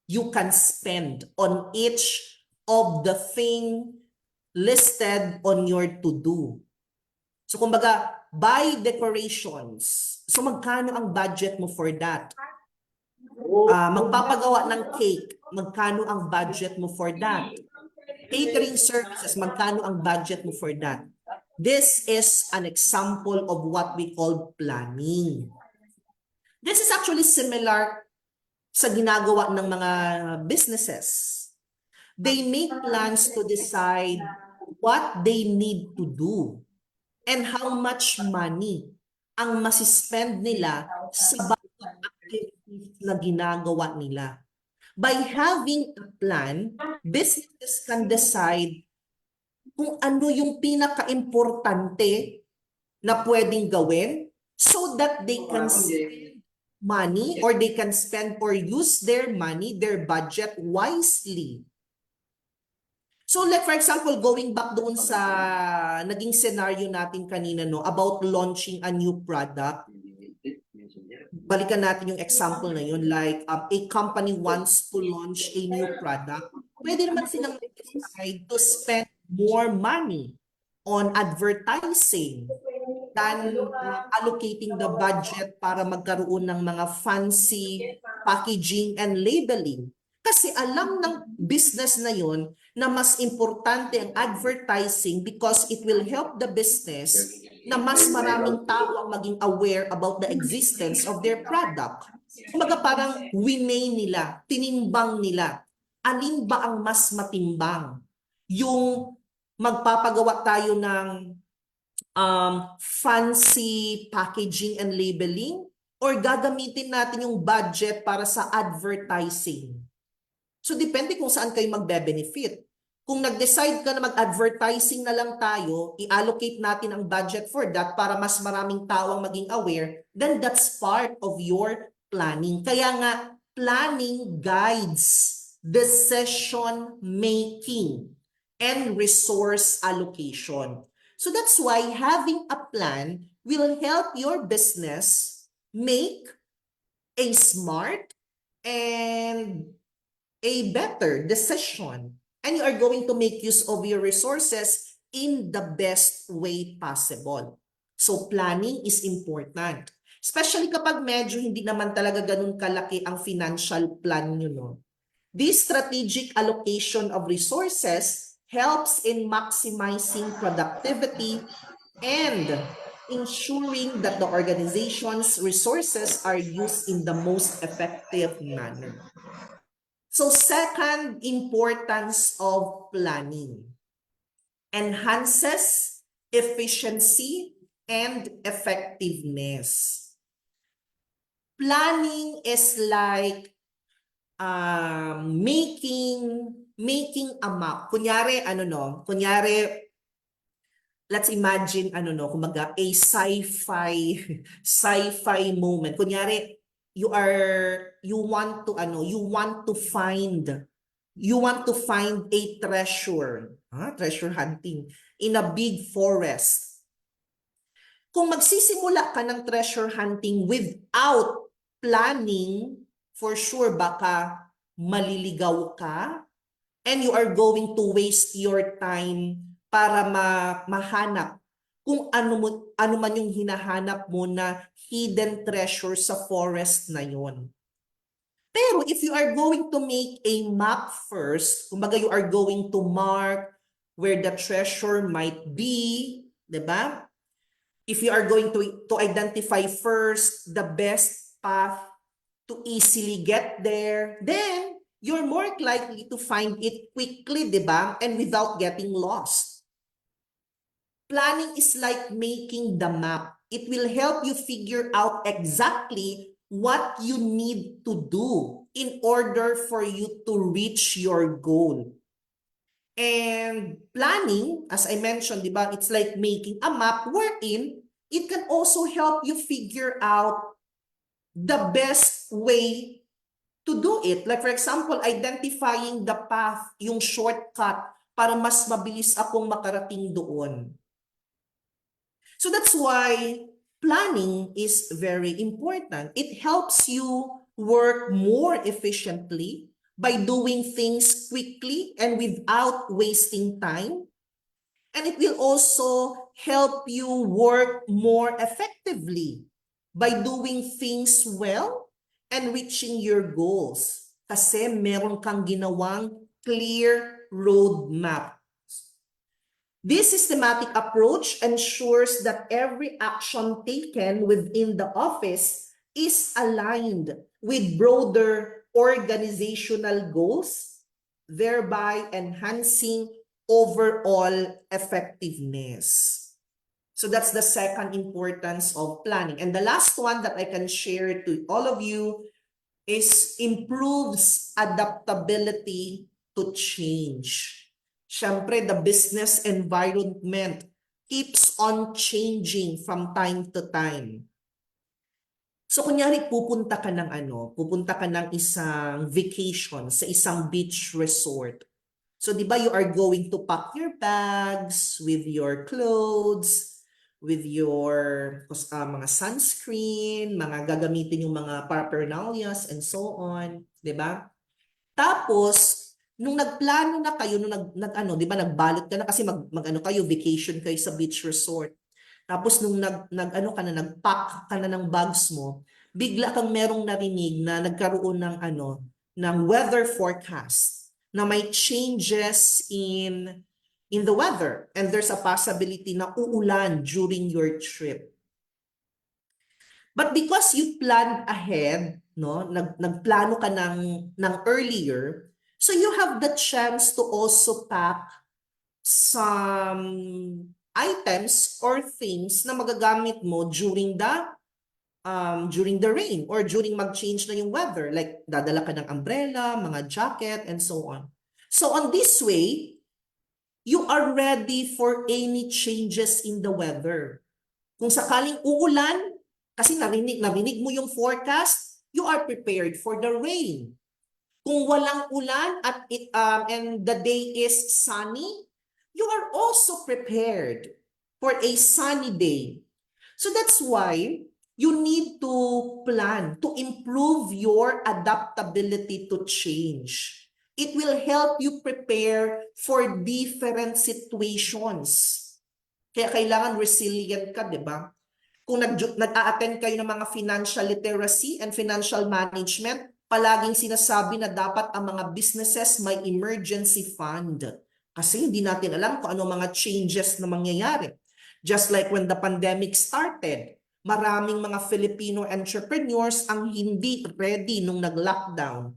you can spend on each of the thing listed on your to-do. So kumbaga, buy decorations. So magkano ang budget mo for that? Magpapagawa ng cake, magkano ang budget mo for that? Catering services, magkano ang budget mo for that? This is an example of what we call planning. This is actually similar sa ginagawa ng mga businesses. They make plans to decide what they need to do and how much money ang masispend nila sa bawat activities na ginagawa nila. By having a plan, businesses can decide kung ano yung pinaka-importante na pwedeng gawin so that they can spend money, or they can spend or use their money, their budget wisely. So like for example, going back doon sa naging scenario natin kanina, no, about launching a new product. Balikan natin yung example na yun, like a company wants to launch a new product. Pwede naman silang decide to spend more money on advertising than allocating the budget para magkaroon ng mga fancy packaging and labeling. Kasi alam ng business na yun na mas importante ang advertising because it will help the business na mas maraming tao ang maging aware about the existence of their product. Kumbaga parang winay nila, tinimbang nila. Alin ba ang mas matimbang? Yung magpapagawa tayo ng fancy packaging and labeling, or gagamitin natin yung budget para sa advertising? So depende kung saan kayo magbe-benefit. Kung nag-decide ka na mag-advertising na lang tayo, i-allocate natin ang budget for that para mas maraming tao ang maging aware, then that's part of your planning. Kaya nga, planning guides decision making and resource allocation. So that's why having a plan will help your business make a smart and a better decision. And you are going to make use of your resources in the best way possible. So planning is important. Especially kapag medyo hindi naman talaga ganun kalaki ang financial plan nyo, no? This strategic allocation of resources helps in maximizing productivity and ensuring that the organization's resources are used in the most effective manner. So second importance of planning, enhances efficiency and effectiveness. Planning is like making a map. Kunyari, let's imagine, kumaga, a sci-fi moment. Kunyari, you want to find a treasure, treasure hunting in a big forest. Kung magsisimula ka ng treasure hunting without planning, for sure baka maliligaw ka and you are going to waste your time para mahanap kung ano man yung hinahanap mo na hidden treasure sa forest na yon. Pero if you are going to make a map first, kumbaga you are going to mark where the treasure might be, diba? If you are going to identify first the best path to easily get there, then you're more likely to find it quickly, diba? And without getting lost. planning is like making the map. It will help you figure out exactly what you need to do in order for you to reach your goal. And planning, as I mentioned, di ba, it's like making a map wherein it can also help you figure out the best way to do it. Like for example, identifying the path, yung shortcut, para mas mabilis akong makarating doon. So that's why planning is very important. It helps you work more efficiently by doing things quickly and without wasting time. And it will also help you work more effectively by doing things well and reaching your goals. Kasi meron kang ginawang clear roadmap. This systematic approach ensures that every action taken within the office is aligned with broader organizational goals, thereby enhancing overall effectiveness. So that's the second importance of planning. And the last one that I can share to all of you is improves adaptability to change. Siyempre, the business environment keeps on changing from time to time. So kunyari pupunta ka ng isang vacation sa isang beach resort. So 'di ba you are going to pack your bags with your clothes, with your mga sunscreen, mga gagamitin yung mga paraphernalias and so on, 'di ba? Tapos nung nagplano na kayo, nung di ba nagbalot ka na kasi kayo vacation kayo sa beach resort. Tapos nung nagpack ka na ng bags mo, bigla kang merong narinig na nagkaroon ng weather forecast na may changes in the weather and there's a possibility na uulan during your trip. But because you planned ahead, no, nagplano ka ng earlier, so you have the chance to also pack some items or things na magagamit mo during the rain or during mag-change na yung weather. Like dadala ka ng umbrella, mga jacket, and so on. So on this way, you are ready for any changes in the weather. Kung sakaling uulan, kasi narinig mo yung forecast, you are prepared for the rain. Kung walang ulan and the day is sunny, you are also prepared for a sunny day. So that's why you need to plan to improve your adaptability to change. It will help you prepare for different situations. Kaya kailangan resilient ka, di ba? Kung nag-a-attend kayo ng mga financial literacy and financial management, palaging sinasabi na dapat ang mga businesses may emergency fund. Kasi hindi natin alam kung ano mga changes na mangyayari. Just like when the pandemic started, maraming mga Filipino entrepreneurs ang hindi ready nung nag-lockdown.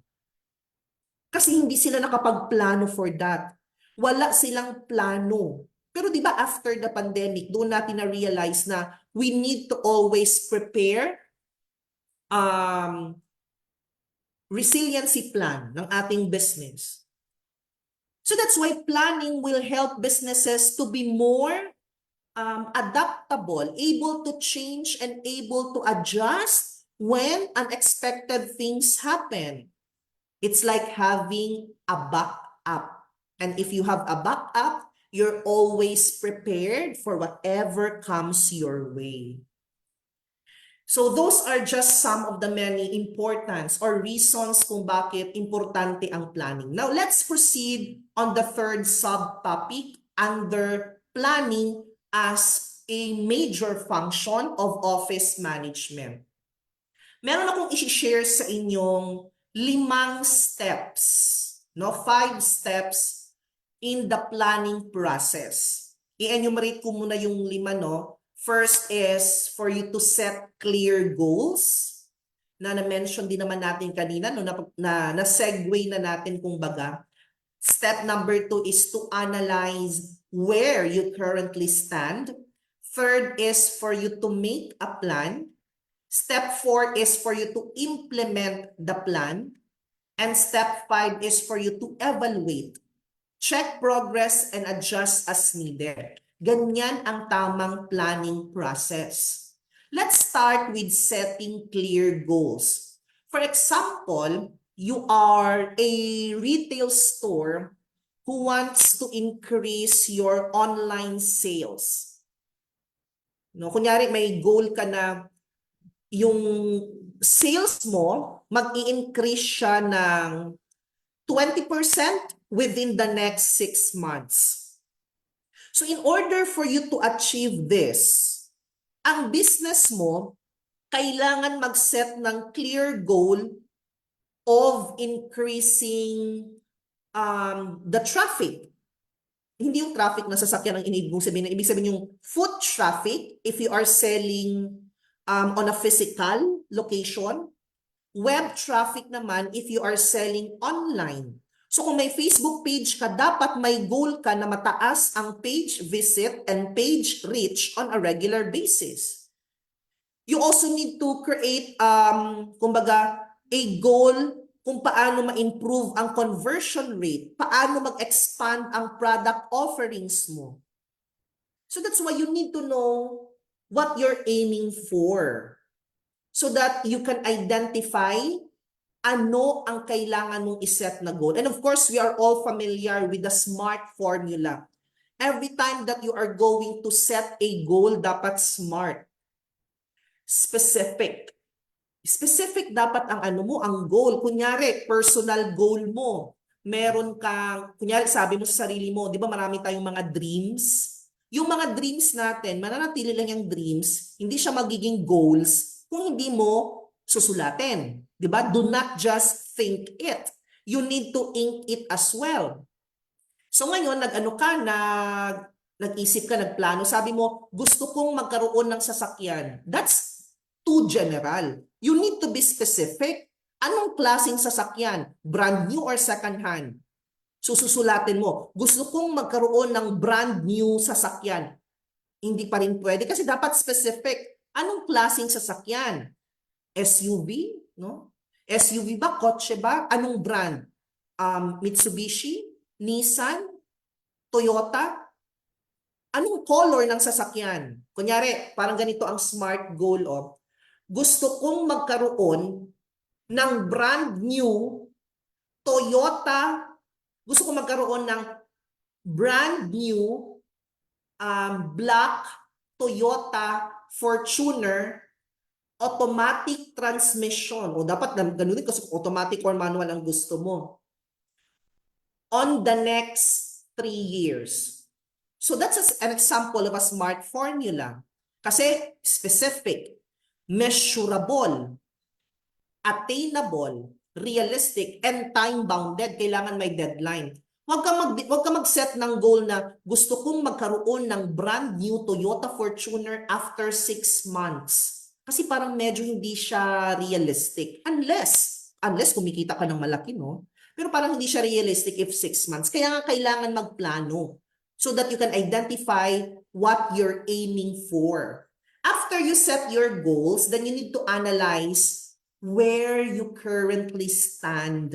Kasi hindi sila nakapagplano for that. Wala silang plano. Pero di ba after the pandemic, doon natin na-realize na we need to always prepare resiliency plan ng ating business. So that's why planning will help businesses to be more adaptable, able to change and able to adjust when unexpected things happen. It's like having a backup. And if you have a backup, you're always prepared for whatever comes your way. So those are just some of the many importance or reasons kung bakit importante ang planning. Now let's proceed on the third subtopic under planning as a major function of office management. Meron akong i-share sa inyong 5 steps, no? 5 steps in the planning process. I-enumerate ko muna yung 5, no? First is for you to set clear goals na na-mention din naman natin kanina, no? Na-segue na natin kumbaga. Step number 2 is to analyze where you currently stand. Third is for you to make a plan. Step 4 is for you to implement the plan. And step 5 is for you to evaluate, check progress, and adjust as needed. Ganyan ang tamang planning process. Let's start with setting clear goals. For example, you are a retail store who wants to increase your online sales. No, kunyari may goal ka na yung sales mo, mag-i-increase siya ng 20% within the next 6 months. So in order for you to achieve this, ang business mo, kailangan mag-set ng clear goal of increasing the traffic. Hindi yung traffic na sasakyan ang inibig mong sabihin. Ibig sabihin yung foot traffic if you are selling on a physical location. Web traffic naman if you are selling online. So kung may Facebook page ka, dapat may goal ka na mataas ang page visit and page reach on a regular basis. You also need to create, kumbaga, a goal kung paano ma-improve ang conversion rate, paano mag-expand ang product offerings mo. So that's why you need to know what you're aiming for so that you can identify ano ang kailangan mong iset na goal. And of course, we are all familiar with the SMART formula. Every time that you are going to set a goal, dapat SMART. Specific. Specific dapat ang ano mo, ang goal. Kunyari, personal goal mo. Meron kang, kunyari sabi mo sa sarili mo, di ba marami tayong mga dreams? Yung mga dreams natin, mananatili lang yung dreams, hindi siya magiging goals kung hindi mo susulatin. Di ba? Do not just think it. You need to ink it as well. So ngayon, nag-isip ka, nagplano, sabi mo, gusto kong magkaroon ng sasakyan. That's too general. You need to be specific. Anong klaseng sasakyan? Brand new or second hand? Susulatin mo, gusto kong magkaroon ng brand new sasakyan. Hindi pa rin pwede kasi dapat specific. Anong klaseng sasakyan? SUV? No? SUV ba? Kotse ba? Anong brand? Mitsubishi? Nissan? Toyota? Anong color ng sasakyan? Kunyari, parang ganito ang SMART goal of, gusto kong magkaroon ng brand new Toyota, gusto kong magkaroon ng brand new black Toyota Fortuner automatic transmission. O dapat ganun din kasi automatic or manual ang gusto mo. On the next 3 years. So that's an example of a SMART formula. Kasi specific, measurable, attainable, realistic, and time-bounded. Kailangan may deadline. Huwag ka mag-set ng goal na gusto kong magkaroon ng brand new Toyota Fortuner after 6 months. Kasi parang medyo hindi siya realistic. Unless kumikita ka ng malaki, no? Pero parang hindi siya realistic if 6 months. Kaya nga kailangan magplano so that you can identify what you're aiming for. After you set your goals, then you need to analyze where you currently stand.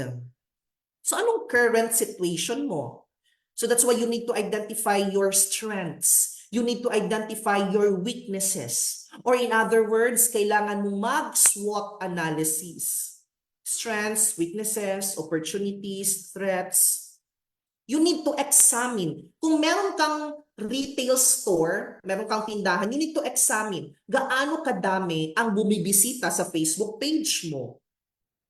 So anong current situation mo? So that's why you need to identify your strengths. You need to identify your weaknesses. Or in other words, kailangan mo mag-SWOT analysis. Strengths, weaknesses, opportunities, threats. You need to examine. Kung meron kang retail store, meron kang tindahan, you need to examine gaano kadami ang bumibisita sa Facebook page mo.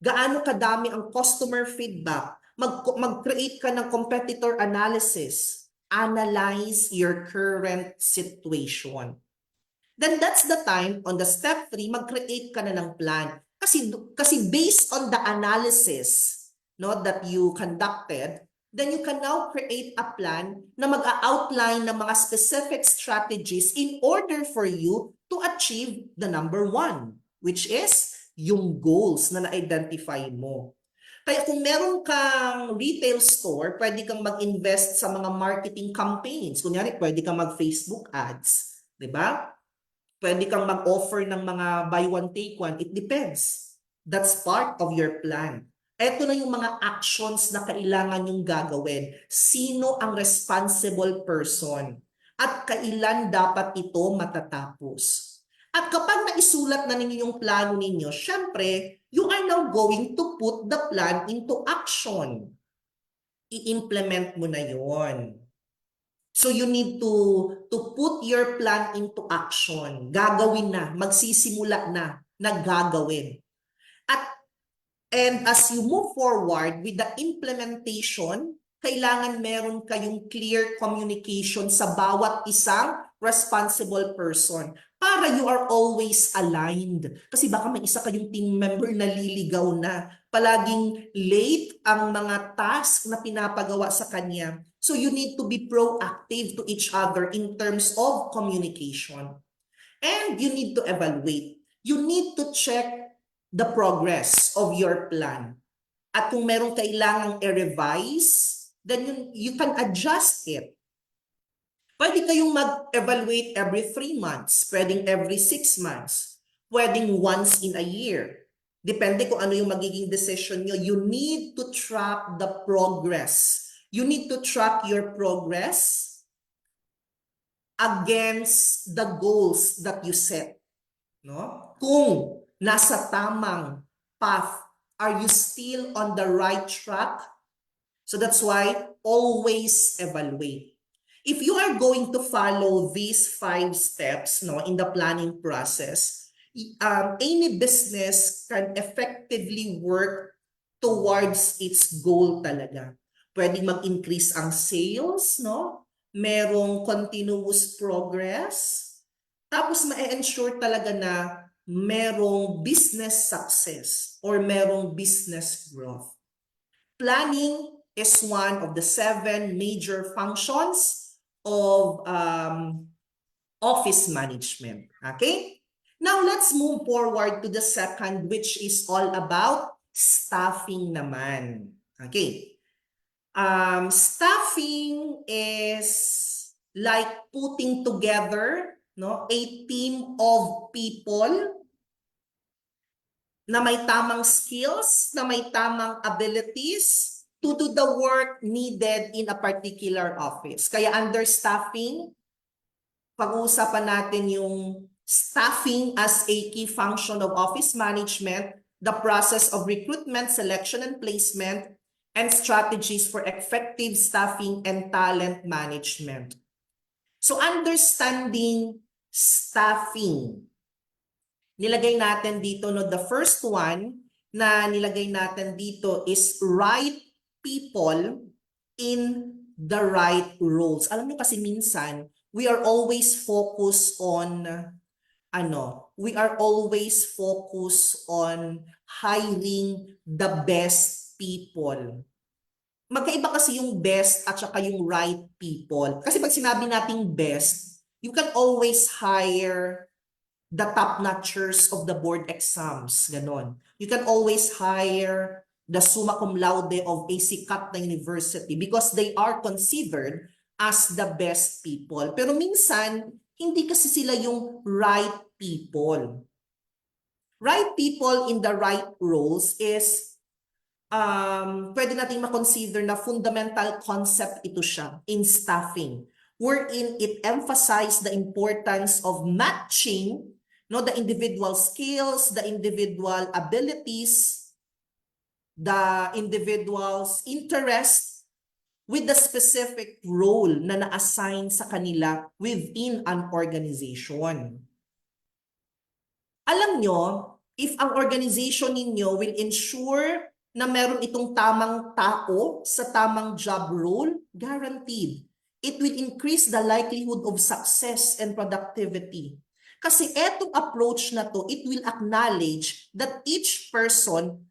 Gaano kadami ang customer feedback. Mag-create ka ng competitor analysis. Analyze your current situation. Then that's the time, on the step 3, mag-create ka na ng plan. Kasi based on the analysis, no, that you conducted, then you can now create a plan na mag-outline ng mga specific strategies in order for you to achieve the number 1, which is yung goals na na-identify mo. Kaya kung meron kang retail store, pwede kang mag-invest sa mga marketing campaigns. Kunyari, pwede kang mag-Facebook ads. 'Di ba? Pwede kang mag-offer ng mga buy one, take one. It depends. That's part of your plan. Ito na yung mga actions na kailangan yung gagawin. Sino ang responsible person? At kailan dapat ito matatapos? At kapag naisulat na ninyo yung plano ninyo, syempre, you are now going to put the plan into action. I-implement mo na yon. So you need to put your plan into action. Gagawin na, magsisimula na gagawin. And as you move forward with the implementation, kailangan meron kayong clear communication sa bawat isang responsible person para you are always aligned. Kasi baka may isa kayong team member na liligaw na, palaging late ang mga task na pinapagawa sa kanya. So you need to be proactive to each other in terms of communication. And you need to evaluate. You need to check the progress of your plan. At kung meron kailangang i-revise, then you can adjust it. Pwede kayong mag-evaluate every 3 months, pwedeng every 6 months, pwedeng once in a year. Depende kung ano yung magiging decision nyo. You need to track the progress. You need to track your progress against the goals that you set. No? Kung nasa tamang path, are you still on the right track? So that's why always evaluate. If you are going to follow these 5 steps, no, in the planning process, any business can effectively work towards its goal talaga. Pwedeng mag-increase ang sales, no? Merong continuous progress. Tapos ma-ensure talaga na merong business success or merong business growth. Planning is one of the 7 major functions of office management. Okay? Now, let's move forward to the second, which is all about staffing naman. Okay? Staffing is like putting together, no, a team of people na may tamang skills, na may tamang abilities to do the work needed in a particular office. Kaya under staffing, pag-uusapan natin yung staffing as a key function of office management, the process of recruitment, selection, and placement, and strategies for effective staffing and talent management. So understanding staffing, nilagay natin dito, no, the first one na nilagay natin dito is right people in the right roles. Alam niyo kasi minsan, we are always focused on hiring the best people. Magkaiba kasi yung best at saka yung right people. Kasi pag sinabi nating best, you can always hire the top-notchers of the board exams. Ganon. You can always hire the summa cum laude of a sikat na university because they are considered as the best people. Pero minsan, hindi kasi sila yung right people. Right people in the right roles is pwede nating makonsider na fundamental concept ito siya in staffing, wherein it emphasizes the importance of matching, no, the individual skills, the individual abilities, the individual's interest with the specific role na na-assign sa kanila within an organization. Alam nyo, if ang organization ninyo will ensure na meron itong tamang tao sa tamang job role, guaranteed, it will increase the likelihood of success and productivity. Kasi etong approach na to, it will acknowledge that each person,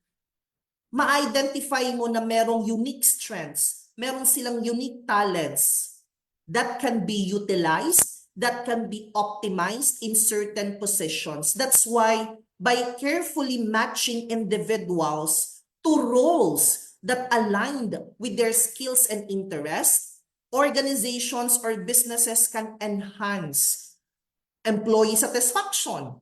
ma-identify mo na merong unique strengths, meron silang unique talents that can be utilized, that can be optimized in certain positions. That's why by carefully matching individuals to roles that aligned with their skills and interests, organizations or businesses can enhance employee satisfaction.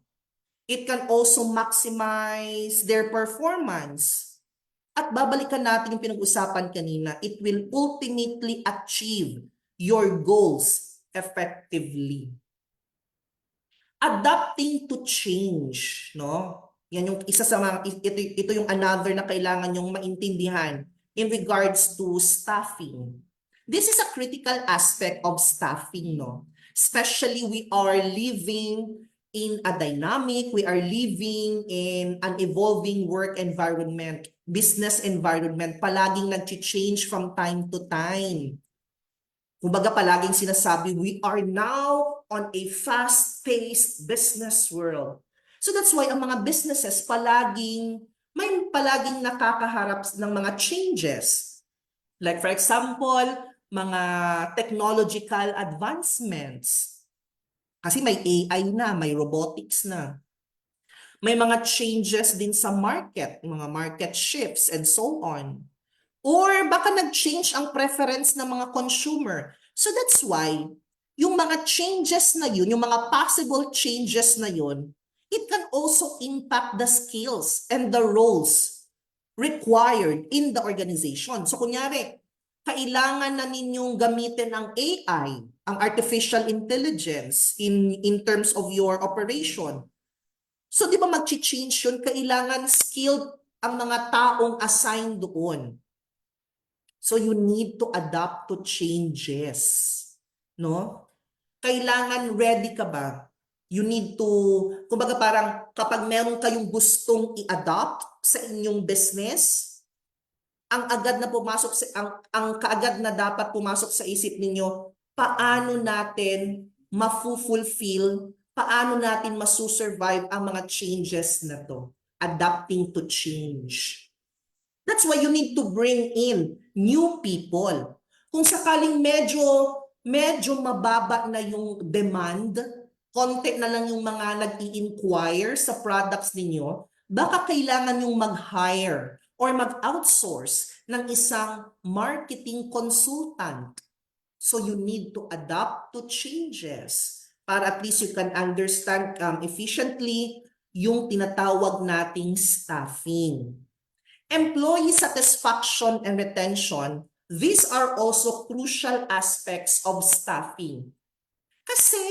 It can also maximize their performance. At babalikan natin yung pinag-usapan kanina, it will ultimately achieve your goals effectively. Adapting to change, no? Yan yung isa sa mga, ito yung another na kailangan yung maintindihan in regards to staffing. This is a critical aspect of staffing, no? Especially we are living in a dynamic, we are living in an evolving work environment, business environment, palaging nag-change from time to time. Kumbaga palaging sinasabi, we are now on a fast-paced business world. So that's why ang mga businesses palaging nakakaharap ng mga changes. Like for example, mga technological advancements. Kasi may AI na, may robotics na. May mga changes din sa market, mga market shifts and so on. Or baka nag-change ang preference ng mga consumer. So that's why, yung mga changes na yun, yung mga possible changes na yun, it can also impact the skills and the roles required in the organization. So kunyari, kailangan na ninyong gamitin ang AI, ang artificial intelligence in terms of your operation. So di ba mag-change yun, kailangan skilled ang mga taong assigned doon. So you need to adapt to changes, no? Kailangan ready ka ba? You need to, kumbaga parang kapag meron kayong gustong i-adopt sa inyong business, ang agad na pumasok sa ang kaagad na dapat pumasok sa isip ninyo, paano natin mafu-fulfill, paano natin masu-survive ang mga changes na to, adapting to change. That's why you need to bring in new people. Kung sakaling medyo mababa na yung demand, konti na lang yung mga nag-i-inquire sa products ninyo, baka kailangan yung mag-hire or mag-outsource ng isang marketing consultant. So you need to adapt to changes para at least you can understand efficiently yung tinatawag nating staffing. Employee satisfaction and retention, these are also crucial aspects of staffing. Kasi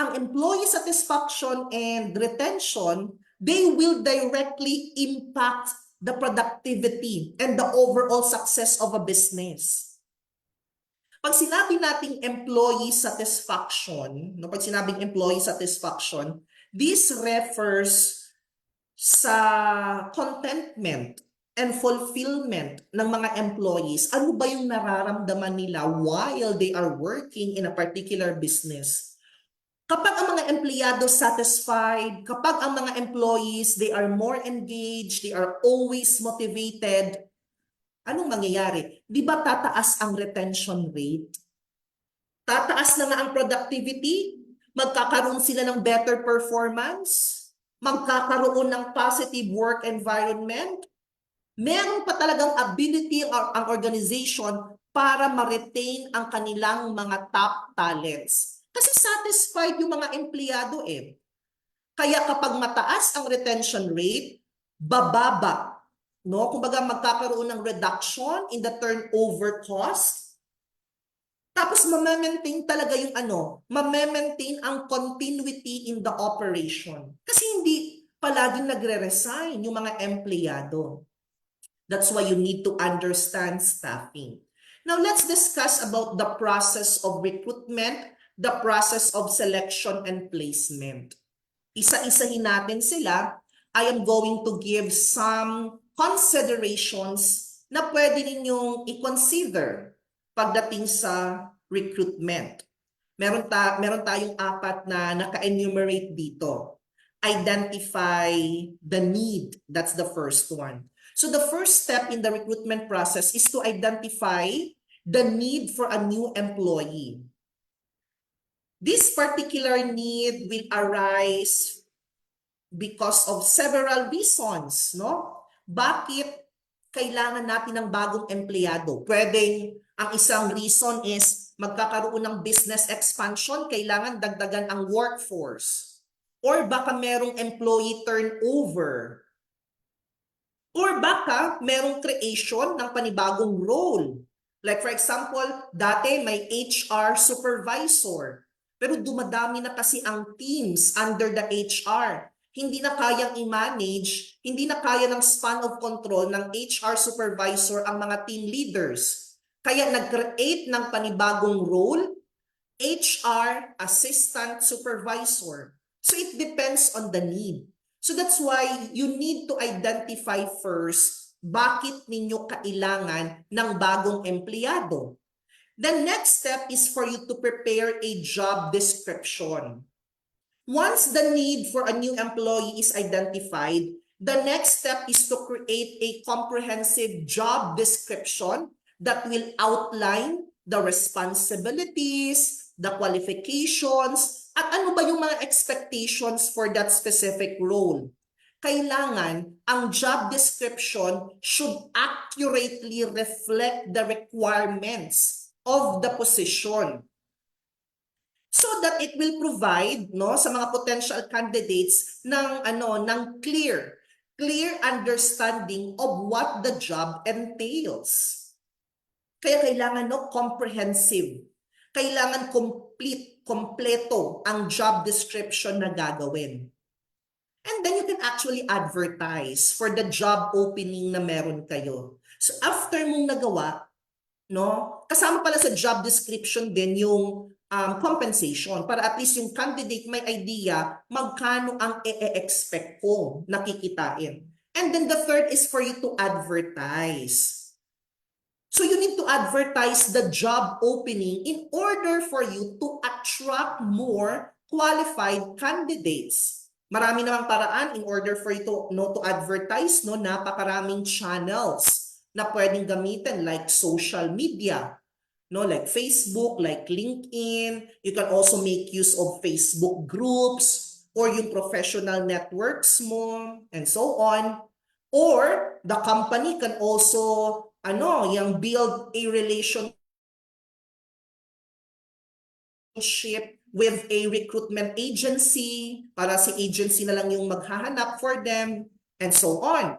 ang employee satisfaction and retention, they will directly impact the productivity and the overall success of a business. Pag sinabi nating employee satisfaction, no, pag sinabing employee satisfaction, this refers sa contentment and fulfillment ng mga employees. Ano ba yung nararamdaman nila while they are working in a particular business? Kapag ang mga empleyado satisfied, kapag ang mga employees, they are more engaged, they are always motivated, anong mangyayari? Di ba tataas ang retention rate? Tataas na nga ang productivity? Magkakaroon sila ng better performance? Magkakaroon ng positive work environment? Meron pa talagang ability ang organization para ma-retain ang kanilang mga top talents. Kasi satisfied yung mga empleyado eh. Kaya kapag mataas ang retention rate, bababa. No? Kumbaga magkakaroon ng reduction in the turnover cost. Tapos ma-maintain talaga yung ma-maintain ang continuity in the operation. Kasi hindi palaging nagre-resign yung mga empleyado. That's why you need to understand staffing. Now, let's discuss about the process of recruitment, the process of selection and placement. Isa-isahin natin sila. I am going to give some considerations na pwede ninyong i-consider pagdating sa recruitment. Meron tayong 4 na naka-enumerate dito. Identify the need. That's the first one. So the first step in the recruitment process is to identify the need for a new employee. This particular need will arise because of several reasons, no? Bakit kailangan natin ng bagong empleyado. Pwedeng ang isang reason is magkakaroon ng business expansion, kailangan dagdagan ang workforce. Or baka merong employee turnover. Or baka merong creation ng panibagong role. Like for example, dati may HR supervisor. Pero dumadami na kasi ang teams under the HR. Hindi na kayang i-manage, hindi na kaya ng span of control ng HR supervisor ang mga team leaders. Kaya nag-create ng panibagong role, HR assistant supervisor. So it depends on the need. So that's why you need to identify first bakit ninyo kailangan ng bagong empleyado. The next step is for you to prepare a job description. Once the need for a new employee is identified, the next step is to create a comprehensive job description that will outline the responsibilities, the qualifications, at ano ba yung mga expectations for that specific role. Kailangan ang job description should accurately reflect the requirements of the position, so that it will provide sa mga potential candidates ng clear understanding of what the job entails. Kaya kailangan comprehensive. Kailangan kompleto ang job description na gagawin. And then you can actually advertise for the job opening na meron kayo. So after mong nagawa, kasama pala sa job description din yung compensation, para at least yung candidate may idea magkano ang e-expect ko nakikitain. And then the third is for you to advertise. So you need to advertise the job opening in order for you to attract more qualified candidates. Marami namang paraan in order for you to advertise, napakaraming channels na pwedeng gamitin, like social media, like Facebook, like LinkedIn. You can also make use of Facebook groups or yung professional networks mo and so on. Or the company can also yung build a relationship with a recruitment agency, para si agency na lang yung maghahanap for them and so on.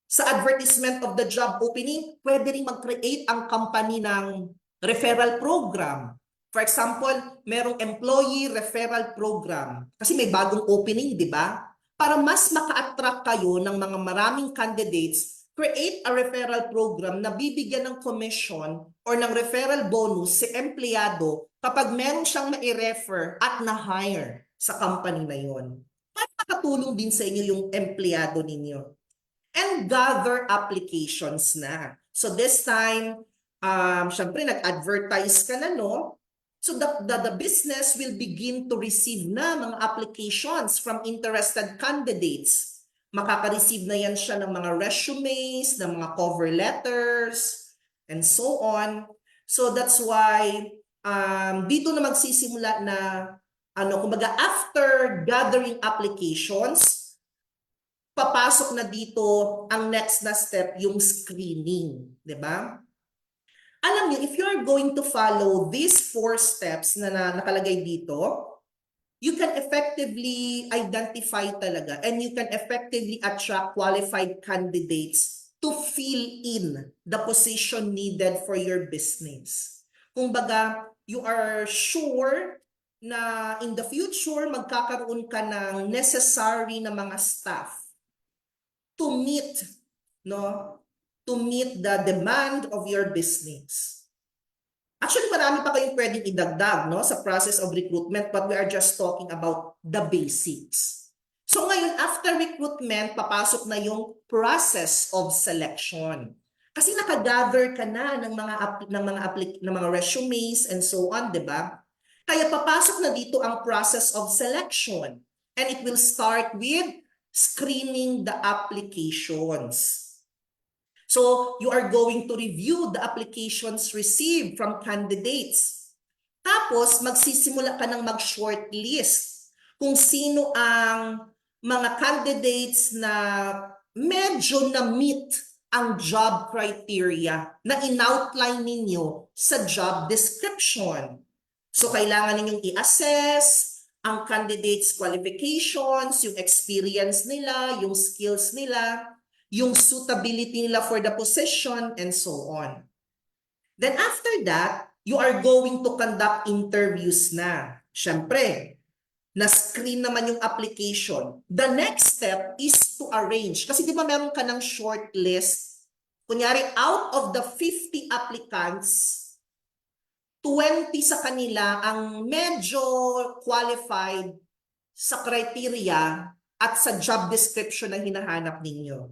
Sa advertisement of the job opening, pwede rin mag-create ang company ng referral program. For example, merong employee referral program. Kasi may bagong opening, di ba? Para mas maka-attract kayo ng mga maraming candidates, create a referral program na bibigyan ng commission or ng referral bonus si empleyado kapag meron siyang mai-refer at na-hire sa company na yon. Para makatulong din sa inyo yung empleyado ninyo. And gather applications na. So this time, syempre nag-advertise ka na, So the business will begin to receive na mga applications from interested candidates. Makaka-receive na yan siya ng mga resumes, ng mga cover letters, and so on. So that's why dito na magsisimula na kumbaga after gathering applications, papasok na dito ang next na step, yung screening, di ba? Alam niyo, if you're going to follow these 4 steps na nakalagay dito, you can effectively identify talaga and you can effectively attract qualified candidates to fill in the position needed for your business. Kumbaga, you are sure na in the future magkakaroon ka ng necessary na mga staff to meet the demand of your business. Actually, marami pa kayong pwedeng idagdag sa process of recruitment, but we are just talking about the basics. So ngayon, after recruitment, papasok na yung process of selection. Kasi nakagather ka na ng mga resumes and so on, di ba? Kaya papasok na dito ang process of selection. And it will start with screening the applications. So you are going to review the applications received from candidates. Tapos magsisimula ka ng mag-shortlist kung sino ang mga candidates na medyo na-meet ang job criteria na in-outline ninyo sa job description. So, kailangan ninyong i-assess ang candidates' qualifications, yung experience nila, yung skills nila, yung suitability nila for the position, and so on. Then after that, you are going to conduct interviews na. Siyempre, na-screen naman yung application. The next step is to arrange. Kasi di ba meron ka ng short list? Kunyari, out of the 50 applicants, 20 sa kanila ang medyo qualified sa criteria at sa job description na hinahanap ninyo.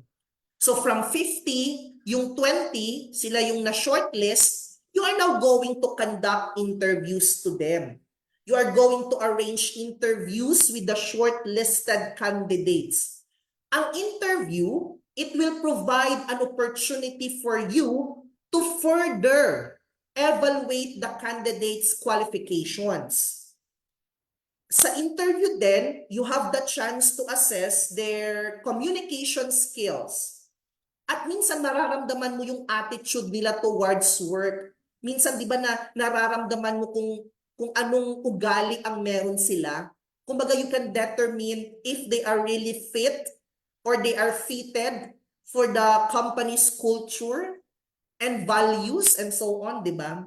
So from 50, yung 20, sila yung na-shortlist, you are now going to conduct interviews to them. You are going to arrange interviews with the shortlisted candidates. Ang interview, it will provide an opportunity for you to further evaluate the candidates' qualifications. Sa interview din, you have the chance to assess their communication skills. At minsan nararamdaman mo yung attitude nila towards work. Minsan di ba nararamdaman mo kung anong ugali ang meron sila. Kumbaga you can determine if they are really fit or they are fitted for the company's culture and values and so on, di ba?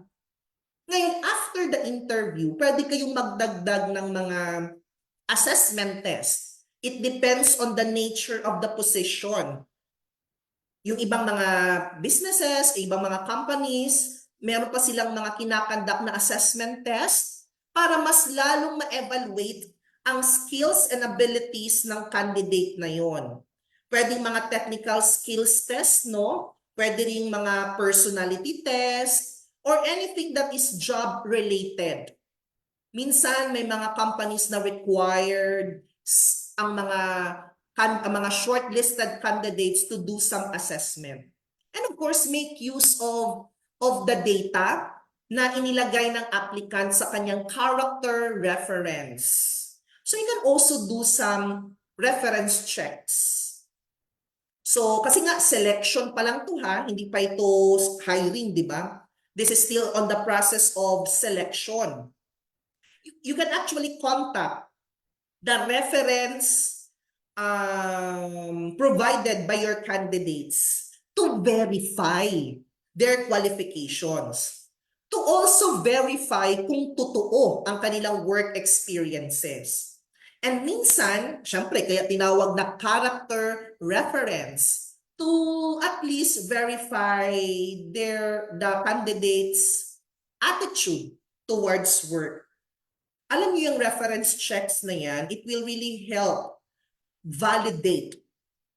Ngayon, after the interview, pwede kayong magdagdag ng mga assessment test. It depends on the nature of the position. Yung ibang mga businesses, ibang mga companies, meron pa silang mga kinakandak na assessment test para mas lalong ma-evaluate ang skills and abilities ng candidate na yon. Pwedeng mga technical skills test, no? Pwede ring mga personality test or anything that is job related. Minsan may mga companies na required ang mga shortlisted candidates to do some assessment. And of course, make use of the data na inilagay ng applicant sa kanyang character reference. So you can also do some reference checks. So kasi nga selection pa lang to ha, hindi pa ito hiring, di ba? This is still on the process of selection. You can actually contact the reference provided by your candidates to verify their qualifications, to also verify kung totoo ang kanilang work experiences. And minsan, syempre, kaya tinawag na character reference to at least verify the candidates' attitude towards work. Alam niyo yung reference checks na yan, it will really help validate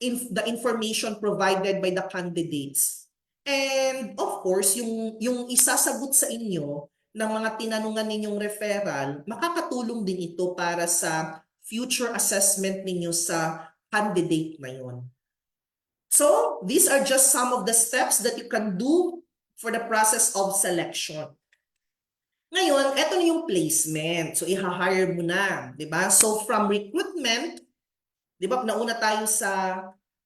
the information provided by the candidates. And of course, yung isasagot sa inyo ng mga tinanungan ninyong referral, makakatulong din ito para sa future assessment ninyo sa candidate na yon. So, these are just some of the steps that you can do for the process of selection. Ngayon, eto na yung placement. So, i-hire mo na, di ba? So, from recruitment, di ba, nauna tayo sa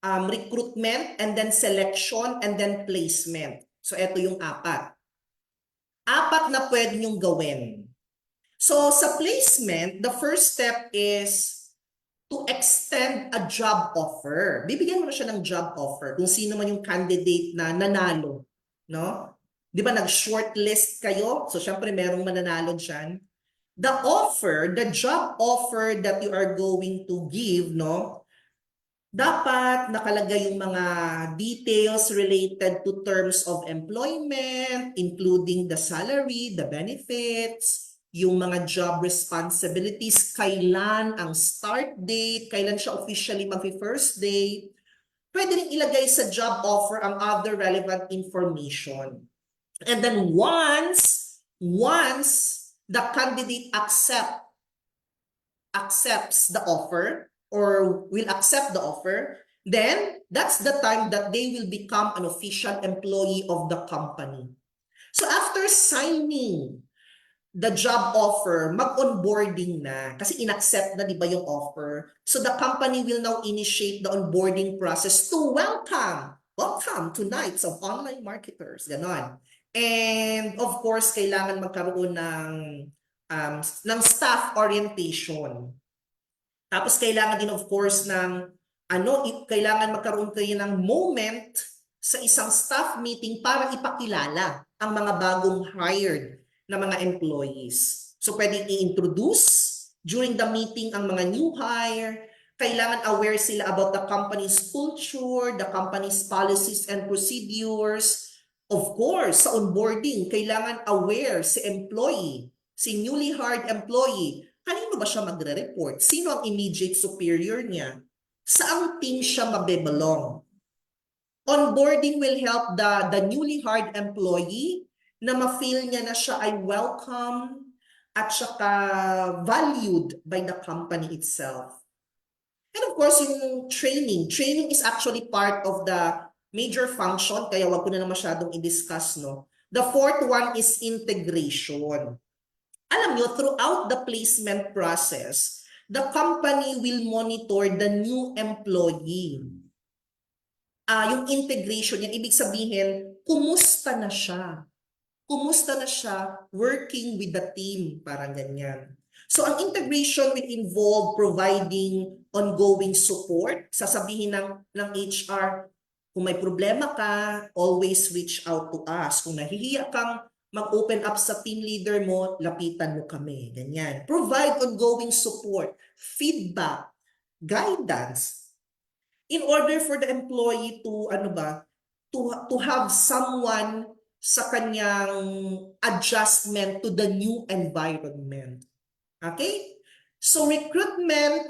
recruitment and then selection and then placement. So, eto yung apat. Apat na pwede nyong gawin. So, sa placement, the first step is to extend a job offer. Bibigyan mo na siya ng job offer kung sino man yung candidate na nanalo. No? Di ba, nag-shortlist kayo? So, syempre, merong mananalo dyan. The offer, the job offer that you are going to give, no? Dapat nakalagay yung mga details related to terms of employment, including the salary, the benefits, yung mga job responsibilities, kailan ang start date, kailan siya officially mag-first day. Pwede rin ilagay sa job offer ang other relevant information. And then once the candidate accepts the offer or will accept the offer, then that's the time that they will become an official employee of the company. So after signing the job offer, mag-onboarding na kasi inaccept na, di ba, yung offer. So the company will now initiate the onboarding process to welcome welcome to Nights of Online Marketers. Ganon. And of course, kailangan magkaroon ng staff orientation. Tapos kailangan din of course ng kailangan magkaroon kayo ng moment sa isang staff meeting para ipakilala ang mga bagong hired na mga employees. So pwedeng i-introduce during the meeting ang mga new hire. Kailangan aware sila about the company's culture, the company's policies and procedures. Of course, sa onboarding, kailangan aware si employee, si newly hired employee, kanino ba siya magre-report? Sino ang immediate superior niya? Saang team siya mabebelong? Onboarding will help the newly hired employee na ma-feel niya na siya ay welcome at saka valued by the company itself. And of course, yung training. Training is actually part of the major function, kaya wag ko na masyadong i-discuss, no? The fourth one is integration. Alam nyo, throughout the placement process, the company will monitor the new employee. Yung integration, yan ibig sabihin, kumusta na siya? Kumusta na siya working with the team? Parang ganyan. So, ang integration will involve providing ongoing support. Sasabihin ng HR, kung may problema ka, always reach out to us. Kung nahihiya kang mag-open up sa team leader mo, lapitan mo kami. Ganyan. Provide ongoing support, feedback, guidance in order for the employee to to have someone sa kanyang adjustment to the new environment. Okay? So recruitment,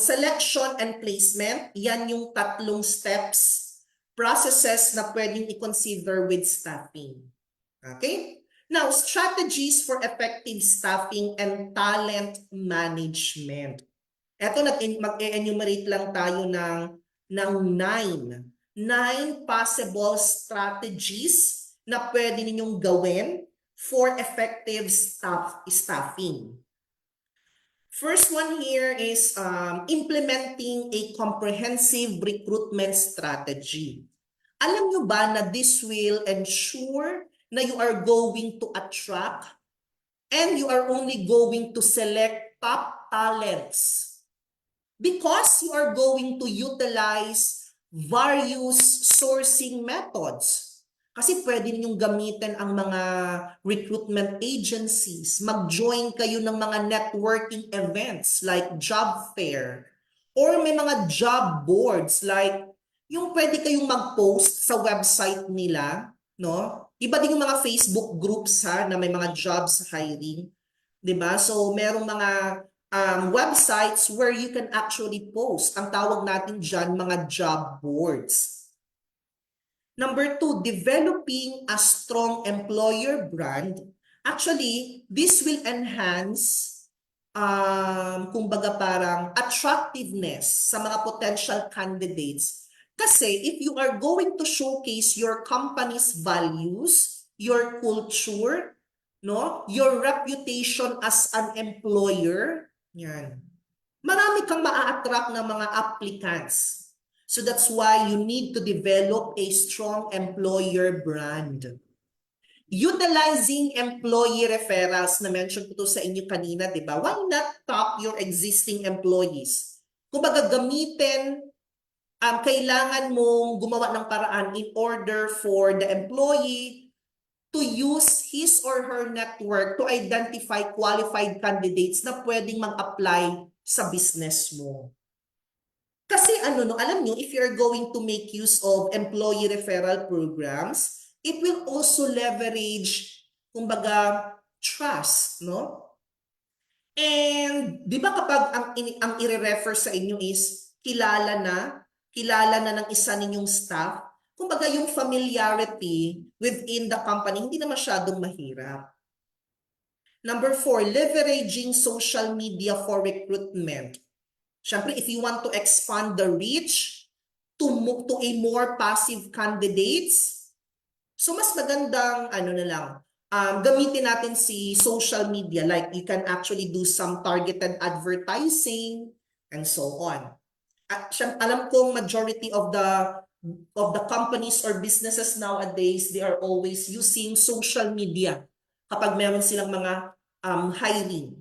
selection and placement, yan yung tatlong steps, processes na pwedeng i-consider with staffing. Okay? Now, strategies for effective staffing and talent management. Ito, mag-enumerate lang tayo ng 9 possible strategies na pwede ninyong gawin for effective staffing. First one here is implementing a comprehensive recruitment strategy. Alam nyo ba na this will ensure na you are going to attract and you are only going to select top talents because you are going to utilize various sourcing methods. Kasi pwede ninyong gamitin ang mga recruitment agencies. Mag-join kayo ng mga networking events like job fair. Or may mga job boards like yung pwede kayong mag-post sa website nila. No? Iba din yung mga Facebook groups na may mga jobs hiring. Diba? So merong mga websites where you can actually post. Ang tawag natin dyan, mga job boards. Number 2, developing a strong employer brand. Actually, this will enhance, kumbaga parang attractiveness sa mga potential candidates. Kasi if you are going to showcase your company's values, your culture, no, your reputation as an employer, yan. Marami kang maa-attract ng mga applicants. So that's why you need to develop a strong employer brand. Utilizing employee referrals, na mention ko to sa inyo kanina, di ba? Why not top your existing employees? Kung baga gamitin, kailangan mong gumawa ng paraan in order for the employee to use his or her network to identify qualified candidates na pwedeng mag-apply sa business mo. Kasi alam nyo, if you're going to make use of employee referral programs, it will also leverage, kumbaga, trust, no? And di ba kapag ang i-refer sa inyo is kilala na ng isa ninyong staff, kumbaga yung familiarity within the company, hindi na masyadong mahirap. Number 4, leveraging social media for recruitment. Siyempre, if you want to expand the reach to a more passive candidates, so mas magandang gamitin natin si social media. Like you can actually do some targeted advertising and so on. At alam kong majority of of the companies or businesses nowadays, they are always using social media kapag meron silang mga hiring.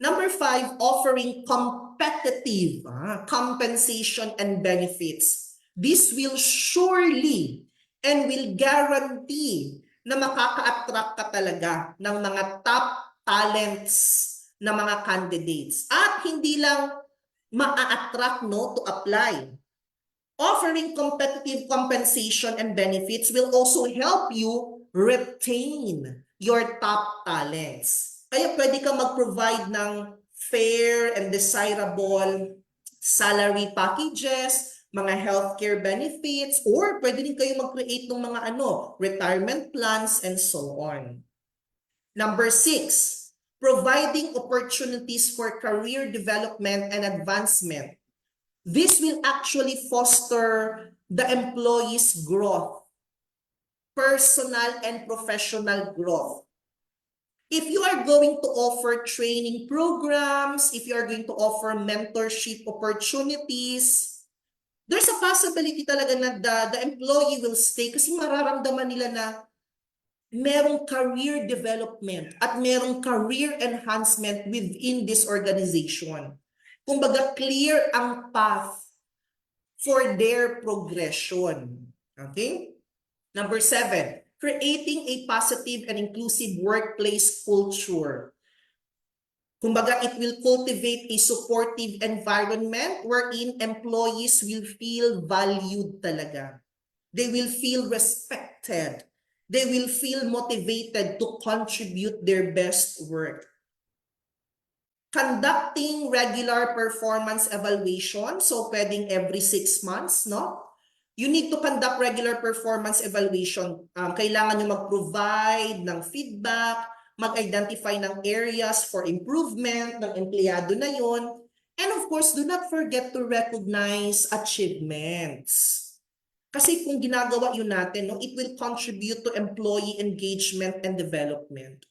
Number 5, offering competitive compensation and benefits. This will surely and will guarantee na makaka-attract ka talaga ng mga top talents na mga candidates. At hindi lang ma-attract to apply. Offering competitive compensation and benefits will also help you retain your top talents. Kaya pwede ka mag-provide ng fair and desirable salary packages, mga healthcare benefits, or pwede din kayo mag-create ng mga retirement plans and so on. Number 6, providing opportunities for career development and advancement. This will actually foster the employee's growth, personal and professional growth. If you are going to offer training programs, if you are going to offer mentorship opportunities, there's a possibility talaga na the employee will stay kasi mararamdaman nila na merong career development at merong career enhancement within this organization. Kumbaga, clear ang path for their progression. Okay? Number 7, creating a positive and inclusive workplace culture. Kumbaga, it will cultivate a supportive environment wherein employees will feel valued talaga. They will feel respected. They will feel motivated to contribute their best work. Conducting regular performance evaluation, so pwedeng every 6 months, no? You need to conduct regular performance evaluation. Kailangan nyo mag-provide ng feedback, mag-identify ng areas for improvement ng empleyado na yon. And of course, do not forget to recognize achievements. Kasi kung ginagawa yun natin, no, it will contribute to employee engagement and development.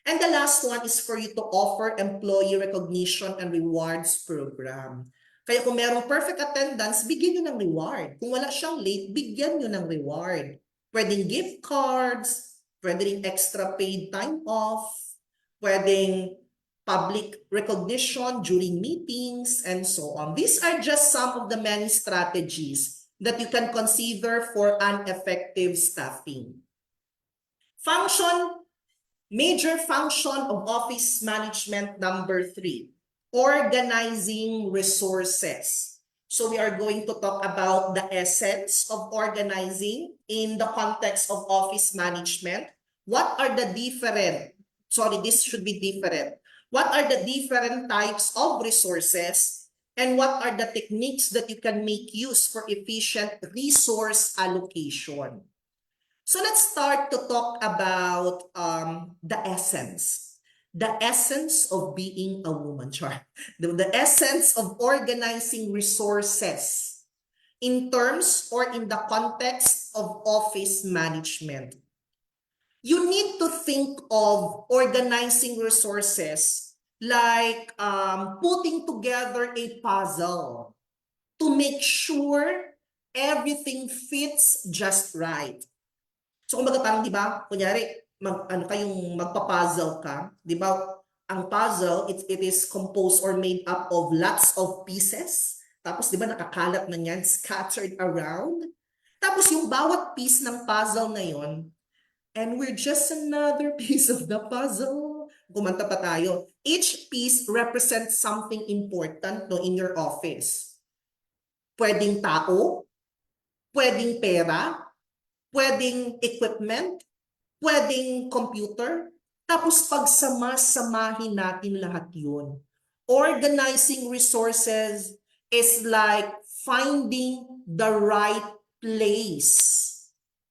And the last one is for you to offer employee recognition and rewards program. Kaya kung merong perfect attendance, bigyan nyo ng reward. Kung wala siyang late, bigyan nyo ng reward. Pwedeng gift cards, pwedeng extra paid time off, pwedeng public recognition during meetings, and so on. These are just some of the many strategies that you can consider for an effective staffing. Major function of office management number 3, organizing resources. So we are going to talk about the essence of organizing in the context of office management. What are the different types of resources, and what are the techniques that you can make use for efficient resource allocation? So let's start to talk about the essence. The essence of being a woman, the essence of organizing resources in terms or in the context of office management. You need to think of organizing resources like putting together a puzzle to make sure everything fits just right. So kumbaga parang 'di ba, kunyari kayong magpa-puzzle ka, 'di ba? Ang puzzle it is composed or made up of lots of pieces. Tapos 'di ba nakakalat na niyan, scattered around. Tapos yung bawat piece ng puzzle na yon, and we're just another piece of the puzzle. Kumanta pa tayo. Each piece represents something important in your office. Pwedeng tao, pwedeng pera, pwedeng equipment, pwedeng computer, tapos pagsama-samahin natin lahat yun. Organizing resources is like finding the right place.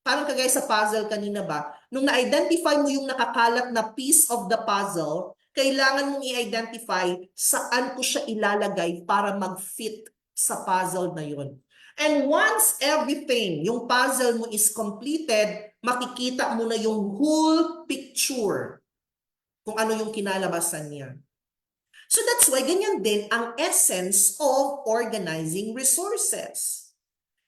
Parang kagaya sa puzzle kanina ba, nung na-identify mo yung nakakalat na piece of the puzzle, kailangan mong i-identify saan ko siya ilalagay para mag-fit sa puzzle na yun. And once everything, yung puzzle mo is completed, makikita mo na yung whole picture kung ano yung kinalabasan niya. So that's why ganyan din ang essence of organizing resources.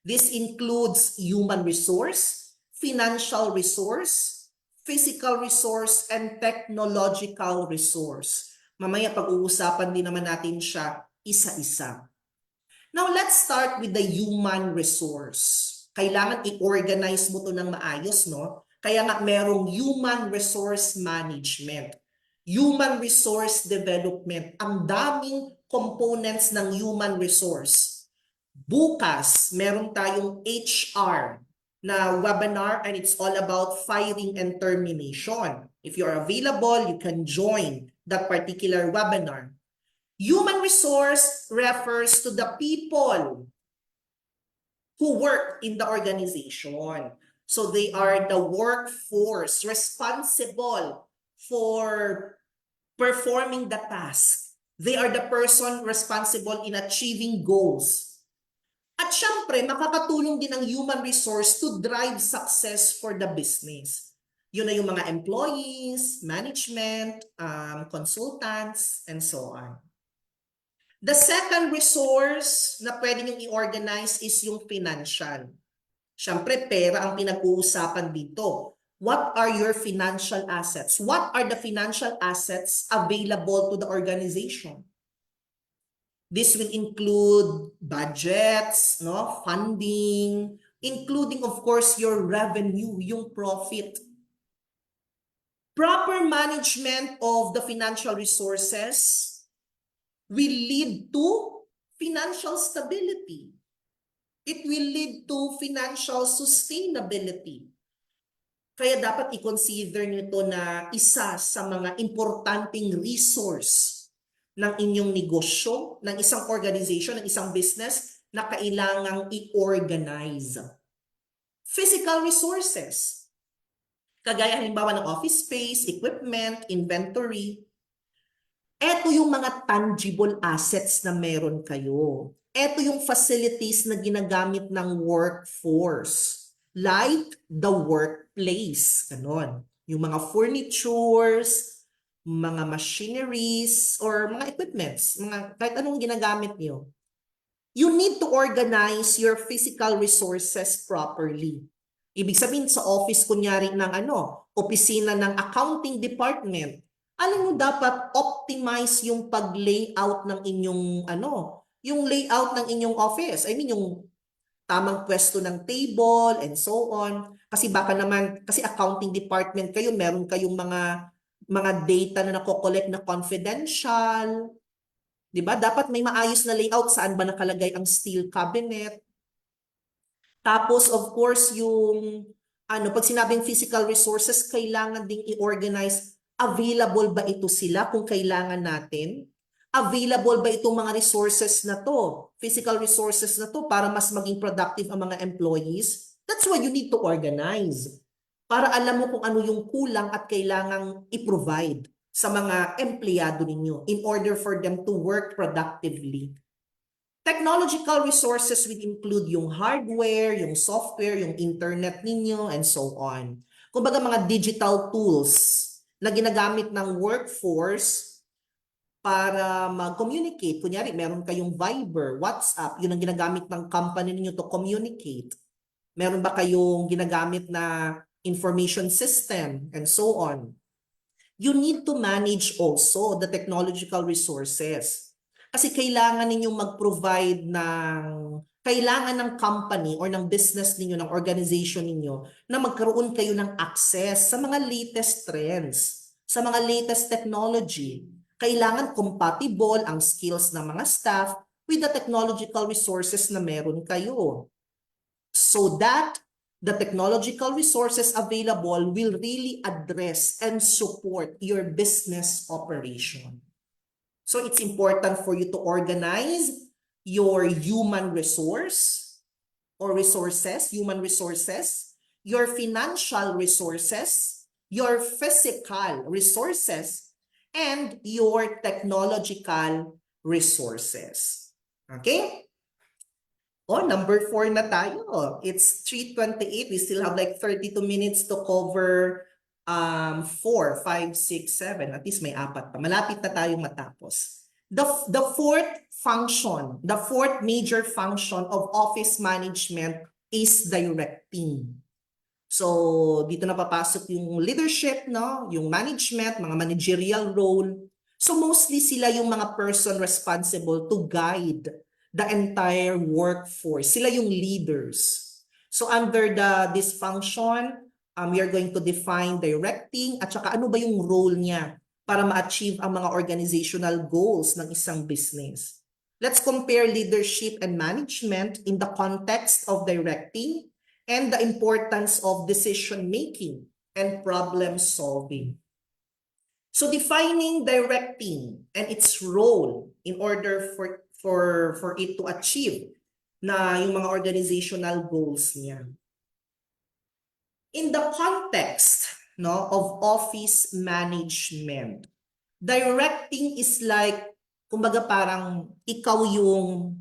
This includes human resource, financial resource, physical resource, and technological resource. Mamaya pag-uusapan din naman natin siya isa-isa. Now, let's start with the human resource. Kailangan i-organize mo to ng maayos, no? Kaya nga merong human resource management, human resource development. Ang daming components ng human resource. Bukas, meron tayong HR na webinar and it's all about firing and termination. If you're available, you can join that particular webinar. Human resource refers to the people who work in the organization. So they are the workforce responsible for performing the task. They are the person responsible in achieving goals. At syempre, makakatulong din ang human resource to drive success for the business. Yun na yung mga employees, management, consultants, and so on. The second resource na pwede nyo i-organize is yung financial. Syempre, pera ang pinag-uusapan dito. What are your financial assets? What are the financial assets available to the organization? This will include budgets, no, funding, including of course your revenue, yung profit. Proper management of the financial resources will lead to financial stability. It will lead to financial sustainability. Kaya dapat i-consider nito na isa sa mga importanteng resource ng inyong negosyo, ng isang organization, ng isang business na kailangang i-organize. Physical resources. Kagaya halimbawa ng office space, equipment, inventory. Ito yung mga tangible assets na meron kayo. Ito yung facilities na ginagamit ng workforce. Like the workplace. Ganon. Yung mga furnitures, mga machineries, or mga equipments, kahit anong ginagamit nyo. You need to organize your physical resources properly. Ibig sabihin sa office kunyari ng opisina ng accounting department, alam mo dapat optimize yung pag-layout ng inyong yung layout ng inyong office. I mean yung tamang pwesto ng table and so on. Kasi baka naman, kasi accounting department kayo, meron kayong mga data na nako-collect na confidential. 'Di ba? Dapat may maayos na layout, saan ba nakalagay ang steel cabinet. Tapos of course yung pag sinabing physical resources, kailangan ding i-organize, available ba ito sila kung kailangan natin? Available ba itong mga resources na to, physical resources na to, para mas maging productive ang mga employees? That's why you need to organize. Para alam mo kung ano yung kulang at kailangang i-provide sa mga empleyado ninyo in order for them to work productively. Technological resources will include yung hardware, yung software, yung internet ninyo, and so on. Kumbaga mga digital tools na ginagamit ng workforce para mag-communicate. Kunyari, meron kayong Viber, WhatsApp, yun ang ginagamit ng company ninyo to communicate. Meron ba kayong ginagamit na information system, and so on. You need to manage also the technological resources. Kasi kailangan ninyong mag-provide kailangan ng company or ng business ninyo, ng organization ninyo, na magkaroon kayo ng access sa mga latest trends, sa mga latest technology. Kailangan compatible ang skills ng mga staff with the technological resources na meron kayo. So that the technological resources available will really address and support your business operation. So it's important for you to organize your human resource or resources, human resources, your financial resources, your physical resources, and your technological resources. Okay? Oh, number 4 na tayo. It's 3:28. We still have like 32 minutes to cover 4, 5, 6, 7. At least may 4 pa. Malapit na tayo matapos. The fourth function, the fourth major function of office management is directing. So, dito na papasok yung leadership, no? Yung management, mga managerial role. So, mostly sila yung mga person responsible to guide the entire workforce. Sila yung leaders. So, under this function, we are going to define directing at saka ano ba yung role niya para ma-achieve ang mga organizational goals ng isang business. Let's compare leadership and management in the context of directing and the importance of decision-making and problem-solving. So defining directing and its role in order for it to achieve na yung mga organizational goals niya. In the context, no, of office management, directing is like, kumbaga parang ikaw yung,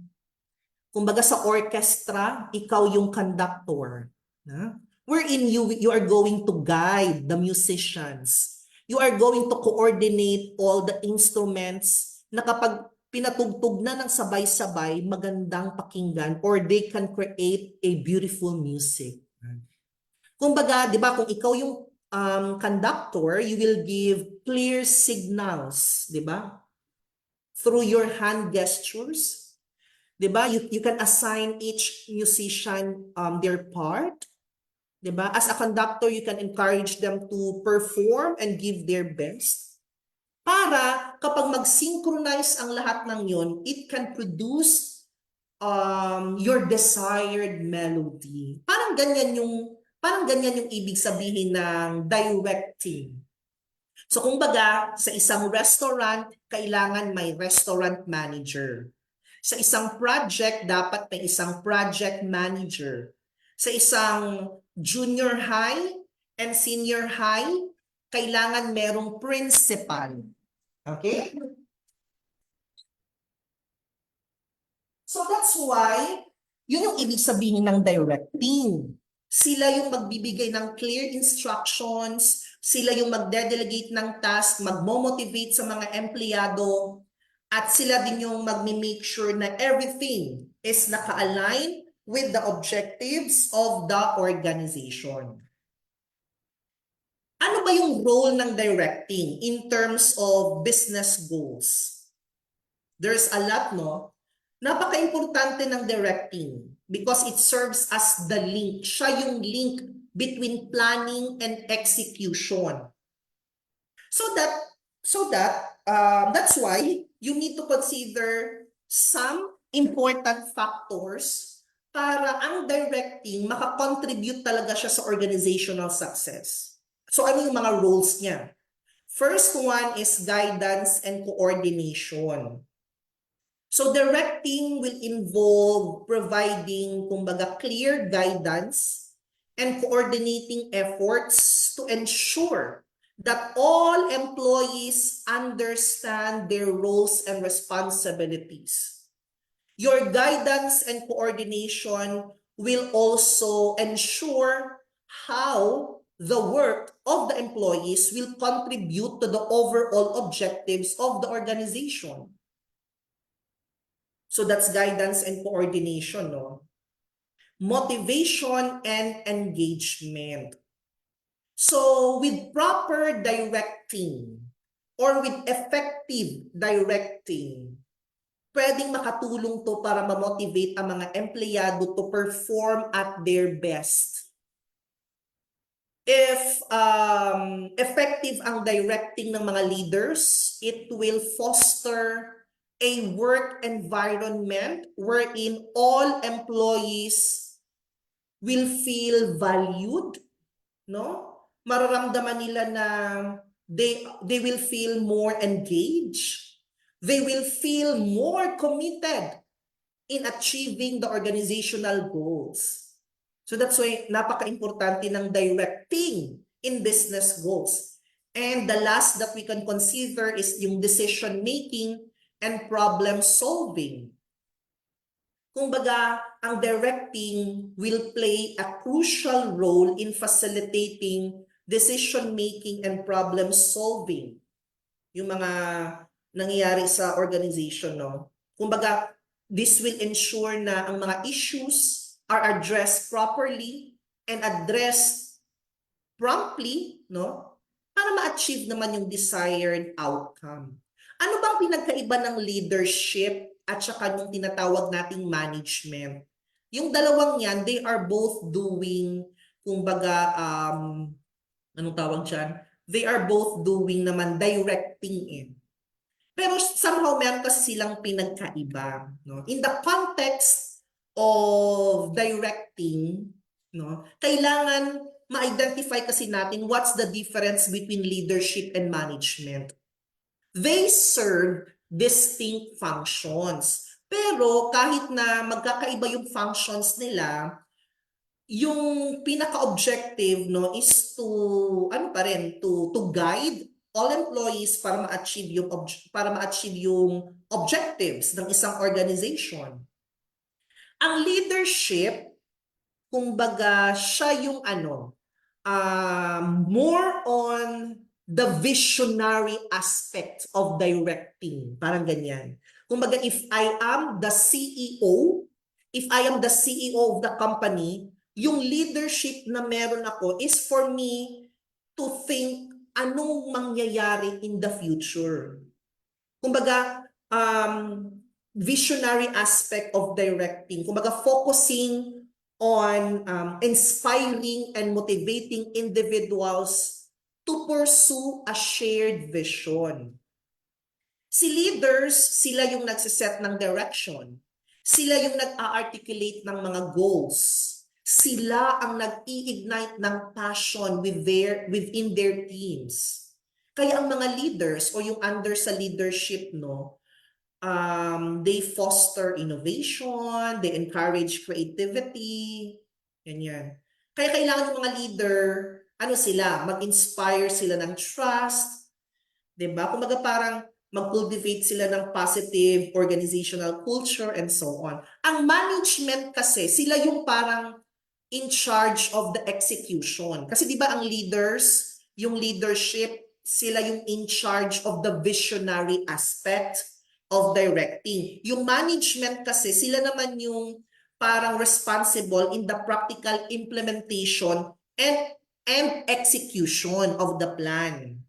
kumbaga sa orchestra, ikaw yung conductor. Wherein you are going to guide the musicians. You are going to coordinate all the instruments na kapag pinatugtog na ng sabay-sabay, magandang pakinggan or they can create a beautiful music. Kumbaga, di ba, kung ikaw yung conductor, you will give clear signals, di ba? Through your hand gestures. Diba? You can assign each musician their part. Diba? As a conductor, you can encourage them to perform and give their best. Para kapag mag-synchronize ang lahat ng yun, it can produce your desired melody. Parang ganyan yung ibig sabihin ng directing. So kumbaga, sa isang restaurant, kailangan may restaurant manager. Sa isang project, dapat may isang project manager. Sa isang junior high and senior high, kailangan merong principal. Okay? So that's why, yun yung ibig sabihin ng directing. Sila yung magbibigay ng clear instructions, sila yung magde-delegate ng task, magmo-motivate sa mga empleyado, at sila din yung mag-make sure na everything is naka-align with the objectives of the organization. Ano ba yung role ng directing in terms of business goals? There's a lot, no? Napaka-importante ng directing because it serves as the link. Siya yung link between planning and execution. That's why you need to consider some important factors para ang directing makakontribute talaga siya sa organizational success. So ano yung mga roles niya? First one is guidance and coordination. So directing will involve providing, kumbaga, clear guidance and coordinating efforts to ensure that all employees understand their roles and responsibilities. Your guidance and coordination will also ensure how the work of the employees will contribute to the overall objectives of the organization. So that's guidance and coordination, no? Motivation and engagement. So with proper directing or with effective directing, pwedeng makatulong to para ma-motivate ang mga empleyado to perform at their best. If effective ang directing ng mga leaders, it will foster a work environment wherein all employees will feel valued, no? Mararamdaman nila na they will feel more engaged. They will feel more committed in achieving the organizational goals. So that's why napaka-importante ng directing in business goals. And the last that we can consider is yung decision-making and problem-solving. Kumbaga, ang directing will play a crucial role in facilitating decision-making and problem-solving. Yung mga nangyayari sa organization, no? Kumbaga, this will ensure na ang mga issues are addressed properly and addressed promptly, no? Para ma-achieve naman yung desired outcome. Ano bang pinagkaiba ng leadership at saka yung tinatawag nating management? Yung dalawang yan, they are both doing, kumbaga, anong tawag dyan? They are both doing naman directing in. Pero somehow meron kasi silang pinagkaiba. No? In the context of directing, no, kailangan ma-identify kasi natin what's the difference between leadership and management. They serve distinct functions. Pero kahit na magkakaiba yung functions nila, yung pinaka-objective, no, is to ano pa rin, to guide all employees para ma-achieve yung objectives ng isang organization. Ang leadership, kumbaga, siya yung more on the visionary aspect of directing. Parang ganyan. Kumbaga, if I am the CEO of the company, yung leadership na meron ako is for me to think anong mangyayari in the future. Kumbaga, visionary aspect of directing. Kumbaga, focusing on inspiring and motivating individuals to pursue a shared vision. Si leaders, sila yung nagsiset ng direction. Sila yung nag-a-articulate ng mga goals. Sila ang nag-i-ignite ng passion within their teams. Kaya ang mga leaders o yung under sa leadership, no, they foster innovation, they encourage creativity, ganyan. Kaya kailangan ng mga leader, mag-inspire sila ng trust, 'di ba? Kumbaga parang mag-cultivate sila ng positive organizational culture and so on. Ang management kasi, sila yung parang in charge of the execution. Kasi 'di ba ang leaders, yung leadership, sila yung in charge of the visionary aspect of directing. Yung management kasi, sila naman yung parang responsible in the practical implementation and execution of the plan.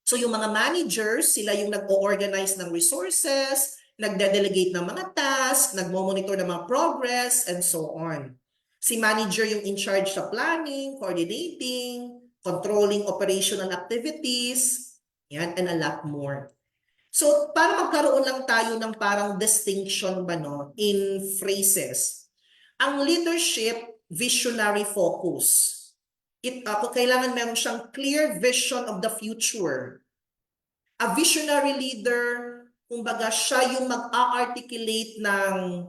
So yung mga managers, sila yung nag-o-organize ng resources, nagde-delegate ng mga tasks, nagmo-monitor ng mga progress, and so on. Si manager yung in charge sa planning, coordinating, controlling operational activities, yan, and a lot more. So, para magkaroon lang tayo ng parang distinction ba, no, in phrases. Ang leadership, visionary focus. Kailangan meron siyang clear vision of the future. A visionary leader, kumbaga siya yung mag-a-articulate ng,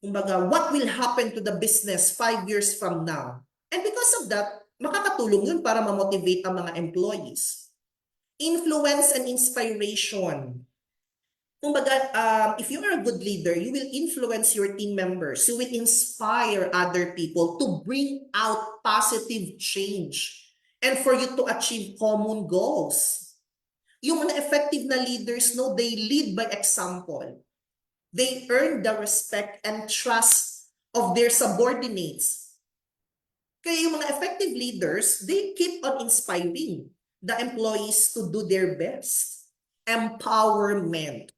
kumbaga, what will happen to the business 5 years from now. And because of that, makakatulong yun para ma-motivate ang mga employees. Influence and inspiration. Kumbaga, if you are a good leader, you will influence your team members. You will inspire other people to bring out positive change and for you to achieve common goals. Yung mga effective na leaders, no, they lead by example. They earn the respect and trust of their subordinates. Kaya yung mga effective leaders, they keep on inspiring the employees to do their best. Empowerment.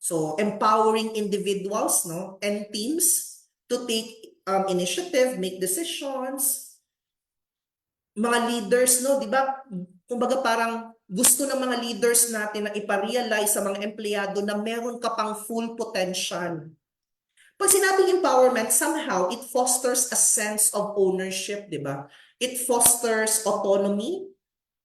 So, empowering individuals, no, and teams to take initiative, make decisions. Mga leaders, no, di ba? Kumbaga parang gusto ng mga leaders natin na iparealize sa mga empleyado na meron ka pang full potential. Pag sinabing empowerment, somehow it fosters a sense of ownership, di ba? It fosters autonomy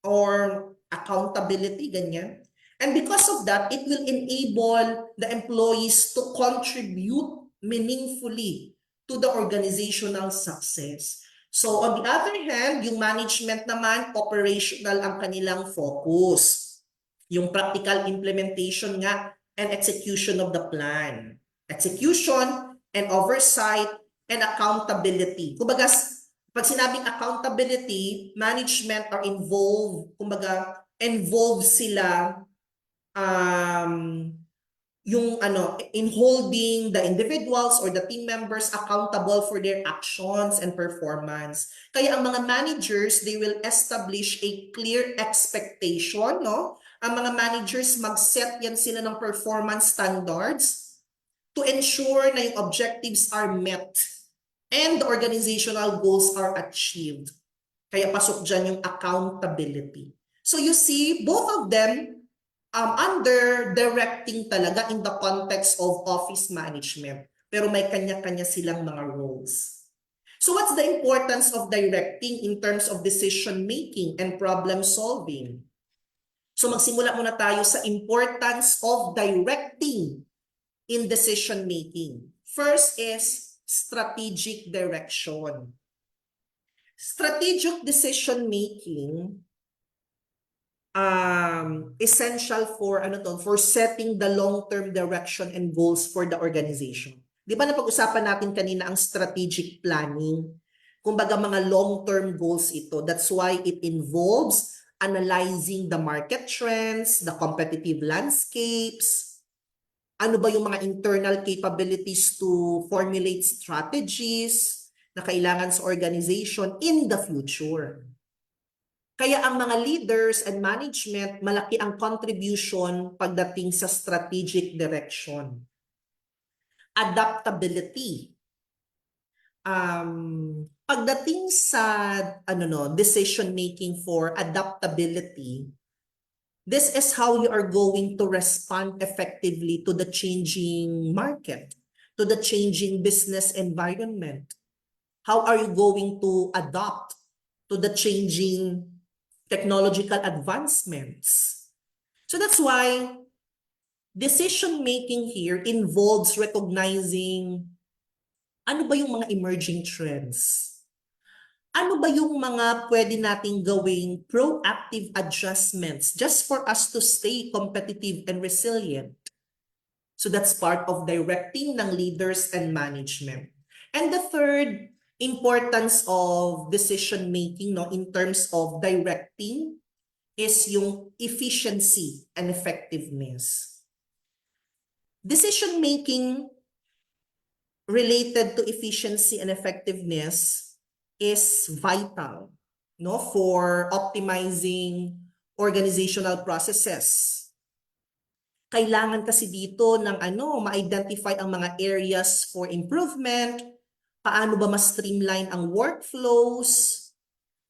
or accountability, ganyan. And because of that, it will enable the employees to contribute meaningfully to the organizational success. So on the other hand, yung management naman, operational ang kanilang focus. Yung practical implementation nga and execution of the plan. Execution and oversight and accountability. Kumbaga, pag sinabing accountability, management are involved, kumbaga, involved sila yung in holding the individuals or the team members accountable for their actions and performance. Kaya ang mga managers, they will establish a clear expectation, no? Ang mga managers mag-set yan sila ng performance standards to ensure na yung objectives are met and the organizational goals are achieved. Kaya pasok dyan yung accountability. So you see, both of them under directing talaga in the context of office management. Pero may kanya-kanya silang mga roles. So what's the importance of directing in terms of decision making and problem solving? So magsimula muna tayo sa importance of directing in decision making. First is strategic direction. Strategic decision making essential for for setting the long-term direction and goals for the organization. Di ba napag-usapan natin kanina ang strategic planning? Kumbaga mga long-term goals ito. That's why it involves analyzing the market trends, the competitive landscapes, ano ba yung mga internal capabilities to formulate strategies na kailangan sa organization in the future. Kaya ang mga leaders and management, malaki ang contribution pagdating sa strategic direction. Adaptability. Pagdating sa decision making for adaptability, this is how you are going to respond effectively to the changing market, to the changing business environment. How are you going to adapt to the changing technological advancements? So that's why decision making here involves recognizing ano ba yung mga emerging trends? Ano ba yung mga pwede nating gawing proactive adjustments just for us to stay competitive and resilient? So that's part of directing ng leaders and management. And the third importance of decision making in terms of directing is yung efficiency and effectiveness. Decision making related to efficiency and effectiveness is vital for optimizing organizational processes. Kailangan kasi dito ng ma-identify ang mga areas for improvement, paano ba ma-streamline ang workflows,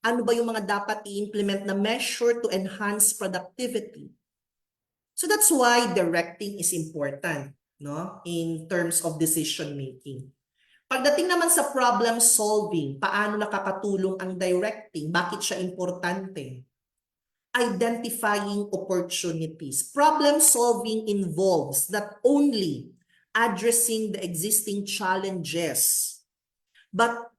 ano ba yung mga dapat i-implement na measure to enhance productivity. So that's why directing is important in terms of decision making. Pagdating naman sa problem solving, paano nakakatulong ang directing? Bakit siya importante? Identifying opportunities. Problem solving involves not only addressing the existing challenges, but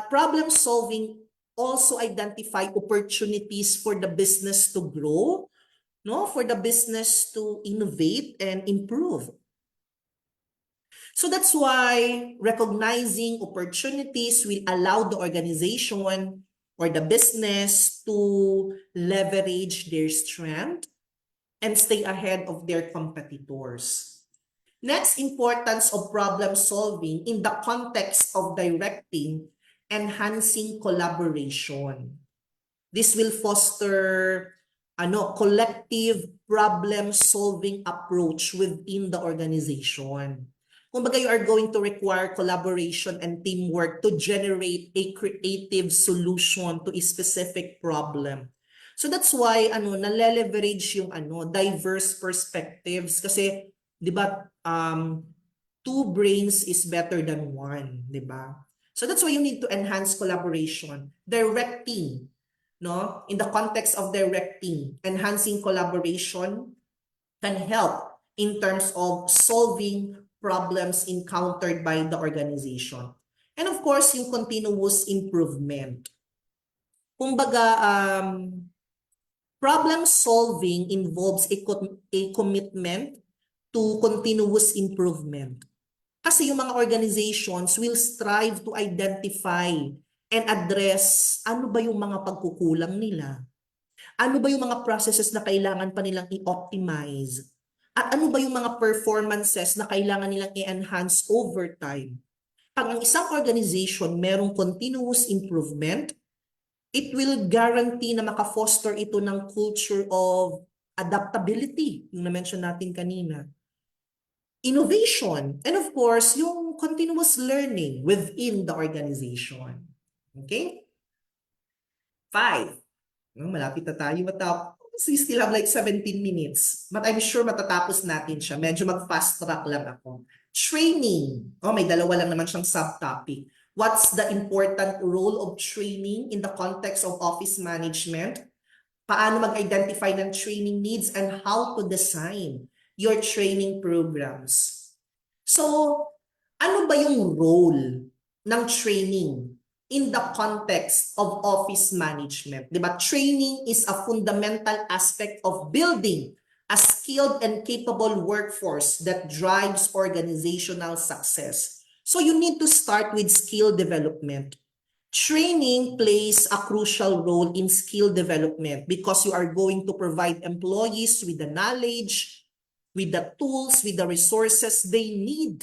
problem solving also identify opportunities for the business to grow, for the business to innovate and improve. So that's why recognizing opportunities will allow the organization or the business to leverage their strength and stay ahead of their competitors. Next, importance of problem solving in the context of directing, enhancing collaboration. This will foster collective problem solving approach within the organization. Kumbaga, you are going to require collaboration and teamwork to generate a creative solution to a specific problem. So that's why nale-leverage yung diverse perspectives kasi 'di ba two brains is better than one, 'di ba? So that's why you need to enhance collaboration, directing, in the context of directing, enhancing collaboration can help in terms of solving problems encountered by the organization. And of course, yung continuous improvement. Kumbaga, problem solving involves a commitment to continuous improvement. Kasi yung mga organizations will strive to identify and address ano ba yung mga pagkukulang nila. Ano ba yung mga processes na kailangan pa nilang i-optimize? At ano ba yung mga performances na kailangan nilang i-enhance over time? Pag ang isang organization merong continuous improvement, it will guarantee na maka-foster ito ng culture of adaptability, yung na-mention natin kanina. Innovation, and of course, yung continuous learning within the organization. Okay? 5. Malapit na tayo matapos. We still have like 17 minutes. But I'm sure matatapos natin siya. Medyo mag-fast track lang ako. Training. Oh, may dalawa lang naman siyang subtopic. What's the important role of training in the context of office management? Paano mag-identify ng training needs and how to design your training programs. So, ano ba yung role ng training in the context of office management? Diba? Training is a fundamental aspect of building a skilled and capable workforce that drives organizational success. So you need to start with skill development. Training plays a crucial role in skill development because you are going to provide employees with the knowledge, with the tools, with the resources they need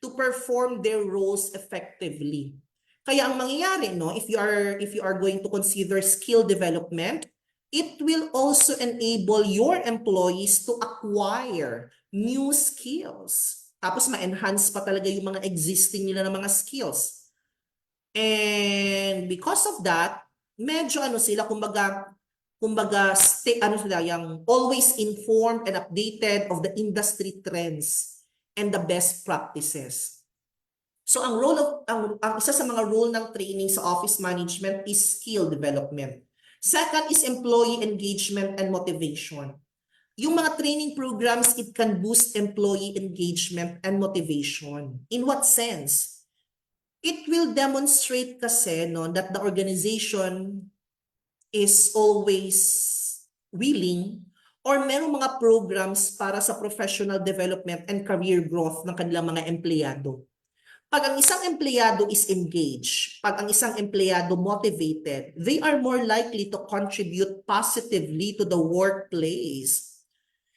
to perform their roles effectively. Kaya ang mangyayari, no, if you are going to consider skill development, it will also enable your employees to acquire new skills. Tapos ma-enhance pa talaga yung mga existing nila na mga skills. And because of that, medyo ano sila, kumbaga ano sila, yung always informed and updated of the industry trends and the best practices. So ang role of ang isa sa mga role ng training sa office management is skill development. Second is employee engagement and motivation. Yung mga training programs, it can boost employee engagement and motivation. In what sense? It will demonstrate kasi no, that the organization is always willing or merong mga programs para sa professional development and career growth ng kanilang mga empleyado. Pag ang isang empleyado is engaged, pag ang isang empleyado motivated, they are more likely to contribute positively to the workplace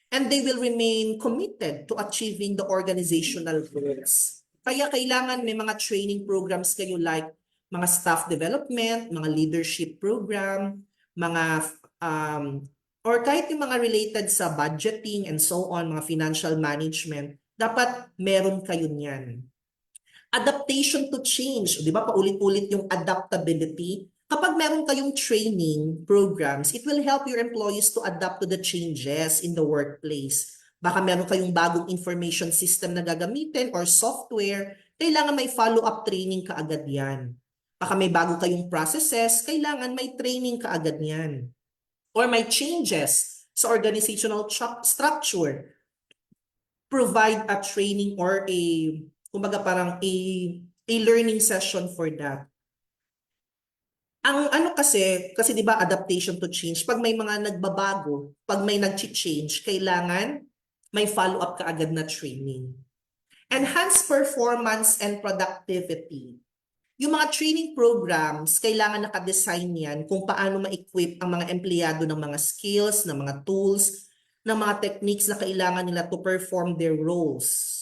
and they will remain committed to achieving the organizational goals. Kaya kailangan may mga training programs kayo like mga staff development, mga leadership program, mga or kahit yung mga related sa budgeting and so on, mga financial management, dapat meron kayo niyan. Adaptation to change, di ba? Paulit-ulit yung adaptability. Kapag meron kayong training programs, it will help your employees to adapt to the changes in the workplace. Baka meron kayong bagong information system na gagamitin or software, kailangan may follow-up training kaagad yan. Baka may bago kayong processes, kailangan may training kaagad yan. Or may changes sa organizational structure, provide a training or a, kumbaga parang a learning session for that. Ang ano kasi 'di ba adaptation to change, pag may mga nagbabago, pag may nag-change, kailangan may follow-up kaagad na training. Enhance performance and productivity. Yung mga training programs, kailangan naka-design yan kung paano ma-equip ang mga empleyado ng mga skills, ng mga tools, ng mga techniques na kailangan nila to perform their roles.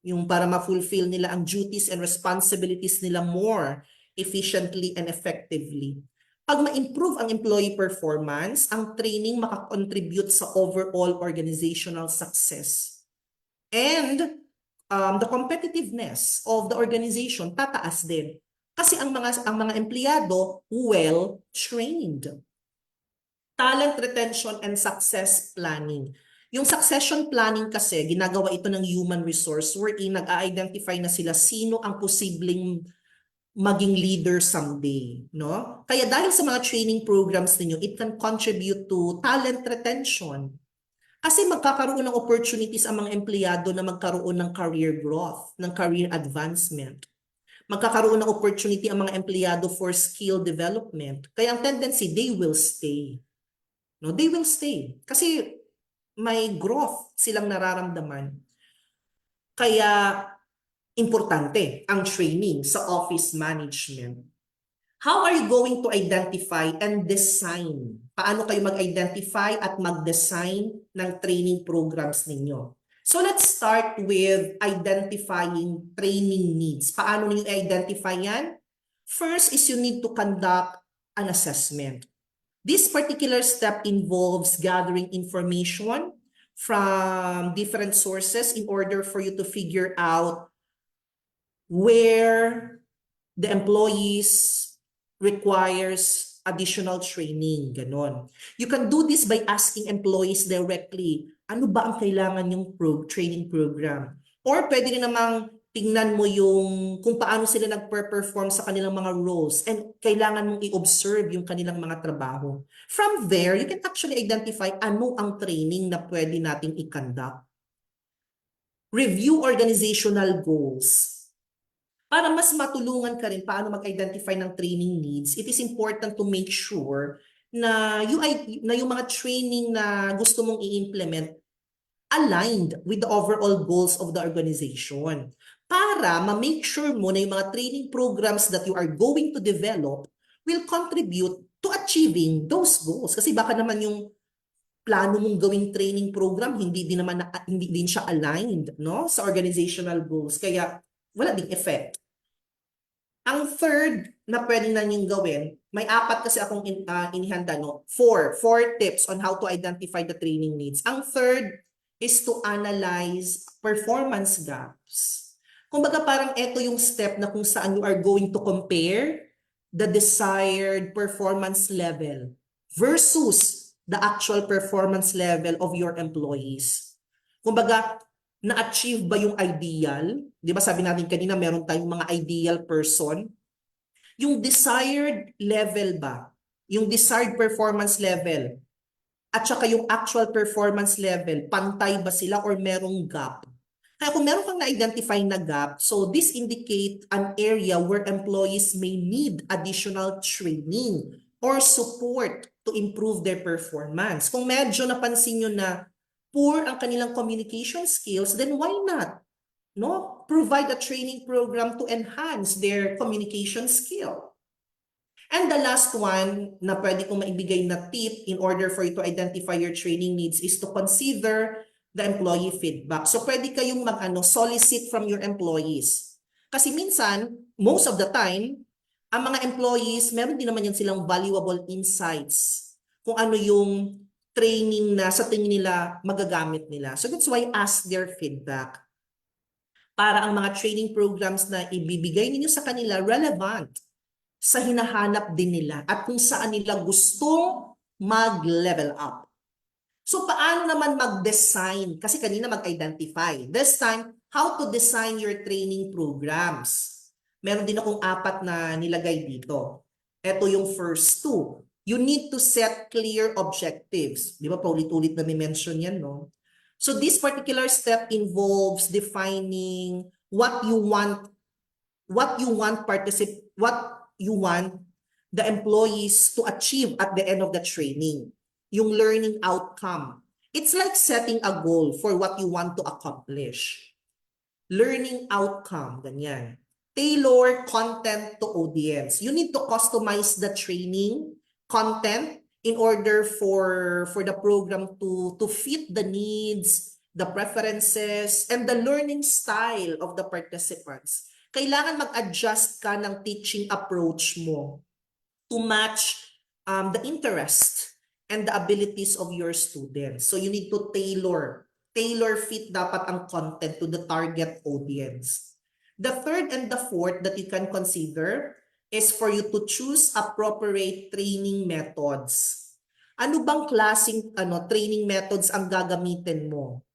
Yung para ma-fulfill nila ang duties and responsibilities nila more efficiently and effectively. Pag ma-improve ang employee performance, ang training makakontribute sa overall organizational success. And the competitiveness of the organization tataas din. Kasi ang mga empleyado well trained. Talent retention and success planning. Yung succession planning kasi ginagawa ito ng human resource wherein nag-identify na sila sino ang posibleng maging leader someday, no? Kaya dahil sa mga training programs ninyo, it can contribute to talent retention. Kasi magkakaroon ng opportunities ang mga empleyado na magkaroon ng career growth, ng career advancement. Magkakaroon ng opportunity ang mga empleyado for skill development. Kaya ang tendency, they will stay. No, they will stay. Kasi may growth silang nararamdaman. Kaya importante ang training sa office management. How are you going to identify and design? Paano kayo mag-identify at mag-design ng training programs ninyo? So let's start with identifying training needs. Paano niyo i-identify yan? First is you need to conduct an assessment. This particular step involves gathering information from different sources in order for you to figure out where the employees requires additional training, ganon. You can do this by asking employees directly, ano ba ang kailangan yung training program? Or pwede rin namang tingnan mo yung kung paano sila nagper-perform sa kanilang mga roles and kailangan mong i-observe yung kanilang mga trabaho. From there, you can actually identify ano ang training na pwede nating i-conduct. Review organizational goals. Para mas matulungan ka rin paano mag-identify ng training needs, it is important to make sure na yung mga training na gusto mong i-implement aligned with the overall goals of the organization. Para ma-make sure mo na yung mga training programs that you are going to develop will contribute to achieving those goals. Kasi baka naman yung plano mong gawing training program hindi din siya aligned, no, sa organizational goals. Kaya wala ding effect. Ang third na pwede na niyong gawin, may 4 kasi akong inihanda, no? 4 tips on how to identify the training needs. Ang third is to analyze performance gaps. Kumbaga parang ito yung step na kung saan you are going to compare the desired performance level versus the actual performance level of your employees. Kumbaga, na-achieve ba yung ideal? Di ba sabi natin kanina, meron tayong mga ideal person. Yung desired level ba? Yung desired performance level at saka yung actual performance level, pantay ba sila or merong gap? Kaya kung meron kang na-identify na gap, so this indicate an area where employees may need additional training or support to improve their performance. Kung medyo napansin nyo na poor ang kanilang communication skills, then why not, no, provide a training program to enhance their communication skill? And the last one na pwede kong maibigay na tip in order for you to identify your training needs is to consider the employee feedback. So pwede kayong solicit from your employees. Kasi minsan, most of the time, ang mga employees, meron din naman yan silang valuable insights kung ano yung training na sa tingin nila magagamit nila. So that's why ask their feedback. Para ang mga training programs na ibibigay ninyo sa kanila relevant sa hinahanap din nila at kung saan nila gustong mag-level up. So paano naman mag-design? Kasi kanina mag-identify. This time, how to design your training programs. Meron din akong 4 na nilagay dito. Ito yung first 2. You need to set clear objectives. Di ba paulit-ulit na may mention yan, no? So this particular step involves defining what you want the employees to achieve at the end of the training. Yung learning outcome. It's like setting a goal for what you want to accomplish. Learning outcome, ganyan. Tailor content to audience. You need to customize the training content in order for the program to fit the needs, the preferences, and the learning style of the participants. Kailangan mag-adjust ka ng teaching approach mo to match the interest and the abilities of your students. So you need to tailor fit dapat ang content to the target audience. The third and the fourth that you can consider is for you to choose appropriate training methods. Ano bang klaseng training methods ang gagamitin mo?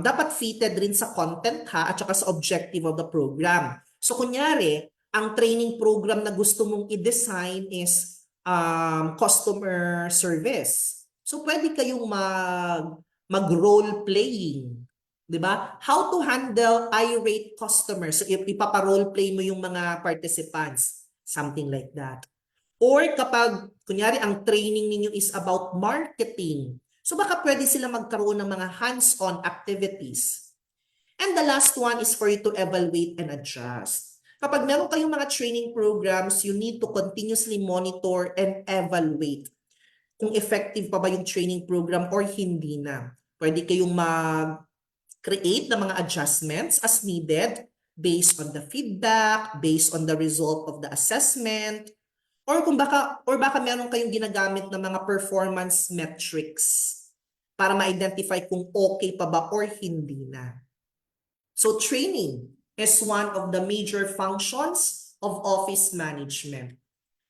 Dapat fitted rin sa content at saka sa objective of the program. So kunyari, ang training program na gusto mong i-design is customer service. So pwede kayong mag-role playing, 'di ba? How to handle irate customers. So ipapa-role play mo yung mga participants, something like that. Or kapag kunyari ang training ninyo is about marketing, so baka pwede sila magkaroon ng mga hands-on activities. And the last one is for you to evaluate and adjust. Kapag meron kayong mga training programs, you need to continuously monitor and evaluate kung effective pa ba yung training program or hindi na. Pwede kayong mag-create ng mga adjustments as needed based on the feedback, based on the result of the assessment, or baka meron kayong ginagamit na mga performance metrics para ma-identify kung okay pa ba or hindi na. So training is one of the major functions of office management.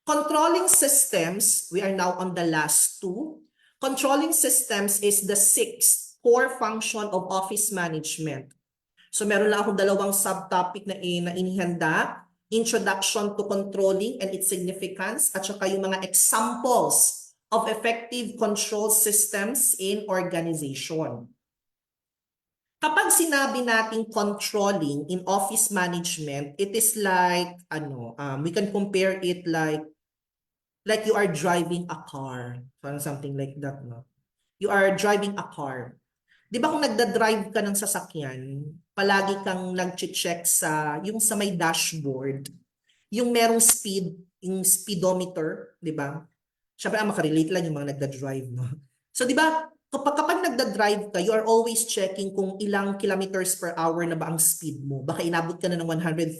Controlling systems, we are now on the last two. Controlling systems is the sixth core function of office management. So meron lang akong dalawang subtopic na inihanda. Introduction to controlling and its significance, at saka yung mga examples of effective control systems in organization. Kapag sinabi nating controlling in office management, it is like, we can compare it like you are driving a car. Parang something like that, no? You are driving a car. Di ba kung nagda-drive ka ng sasakyan, palagi kang nag-check yung sa may dashboard, yung merong speed, yung speedometer, di ba? Siyempre, makarelate lang yung mga nagda-drive, no? So, di ba, kapag nagda-drive ka, you are always checking kung ilang kilometers per hour na ba ang speed mo. Baka inabot ka na ng 130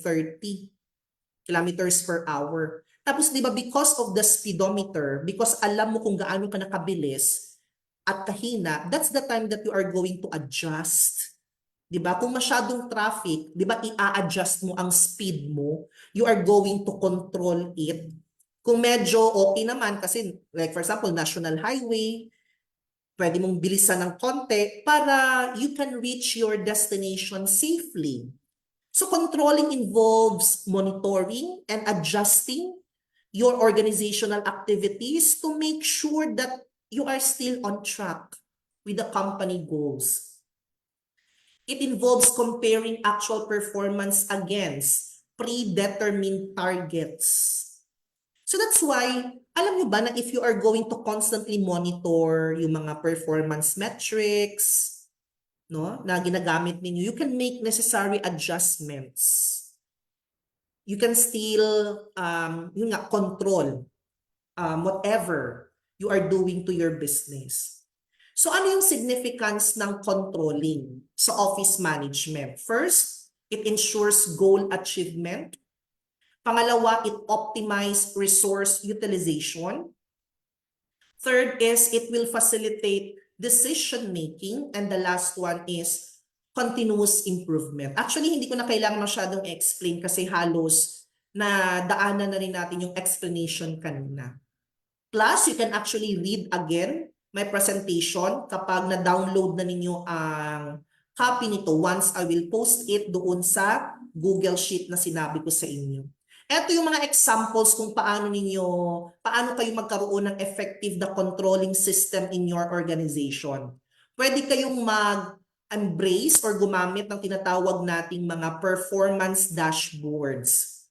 kilometers per hour. Tapos, di ba, because of the speedometer, because alam mo kung gaano ka nakabilis, at kahina, that's the time that you are going to adjust. 'Di ba? Kung masyadong traffic, 'di ba, i-adjust mo ang speed mo, you are going to control it. Kung medyo okay naman, kasi like for example, national highway, pwede mong bilisan ng konti para you can reach your destination safely. So controlling involves monitoring and adjusting your organizational activities to make sure that you are still on track with the company goals. It involves comparing actual performance against predetermined targets. So that's why, alam nyo ba na if you are going to constantly monitor yung mga performance metrics, no, na ginagamit ninyo, you can make necessary adjustments. You can still control whatever you are doing to your business. So ano yung significance ng controlling sa office management? First, it ensures goal achievement. Pangalawa, it optimizes resource utilization. Third is it will facilitate decision making. And the last one is continuous improvement. Actually, hindi ko na kailangan masyadong explain kasi halos na daanan na rin natin yung explanation kanina. Plus, you can actually read again my presentation kapag na-download na ninyo ang copy nito once I will post it doon sa Google Sheet na sinabi ko sa inyo. Ito yung mga examples kung paano kayo magkaroon ng effective na controlling system in your organization. Pwede kayong mag-embrace or gumamit ng tinatawag nating mga performance dashboards.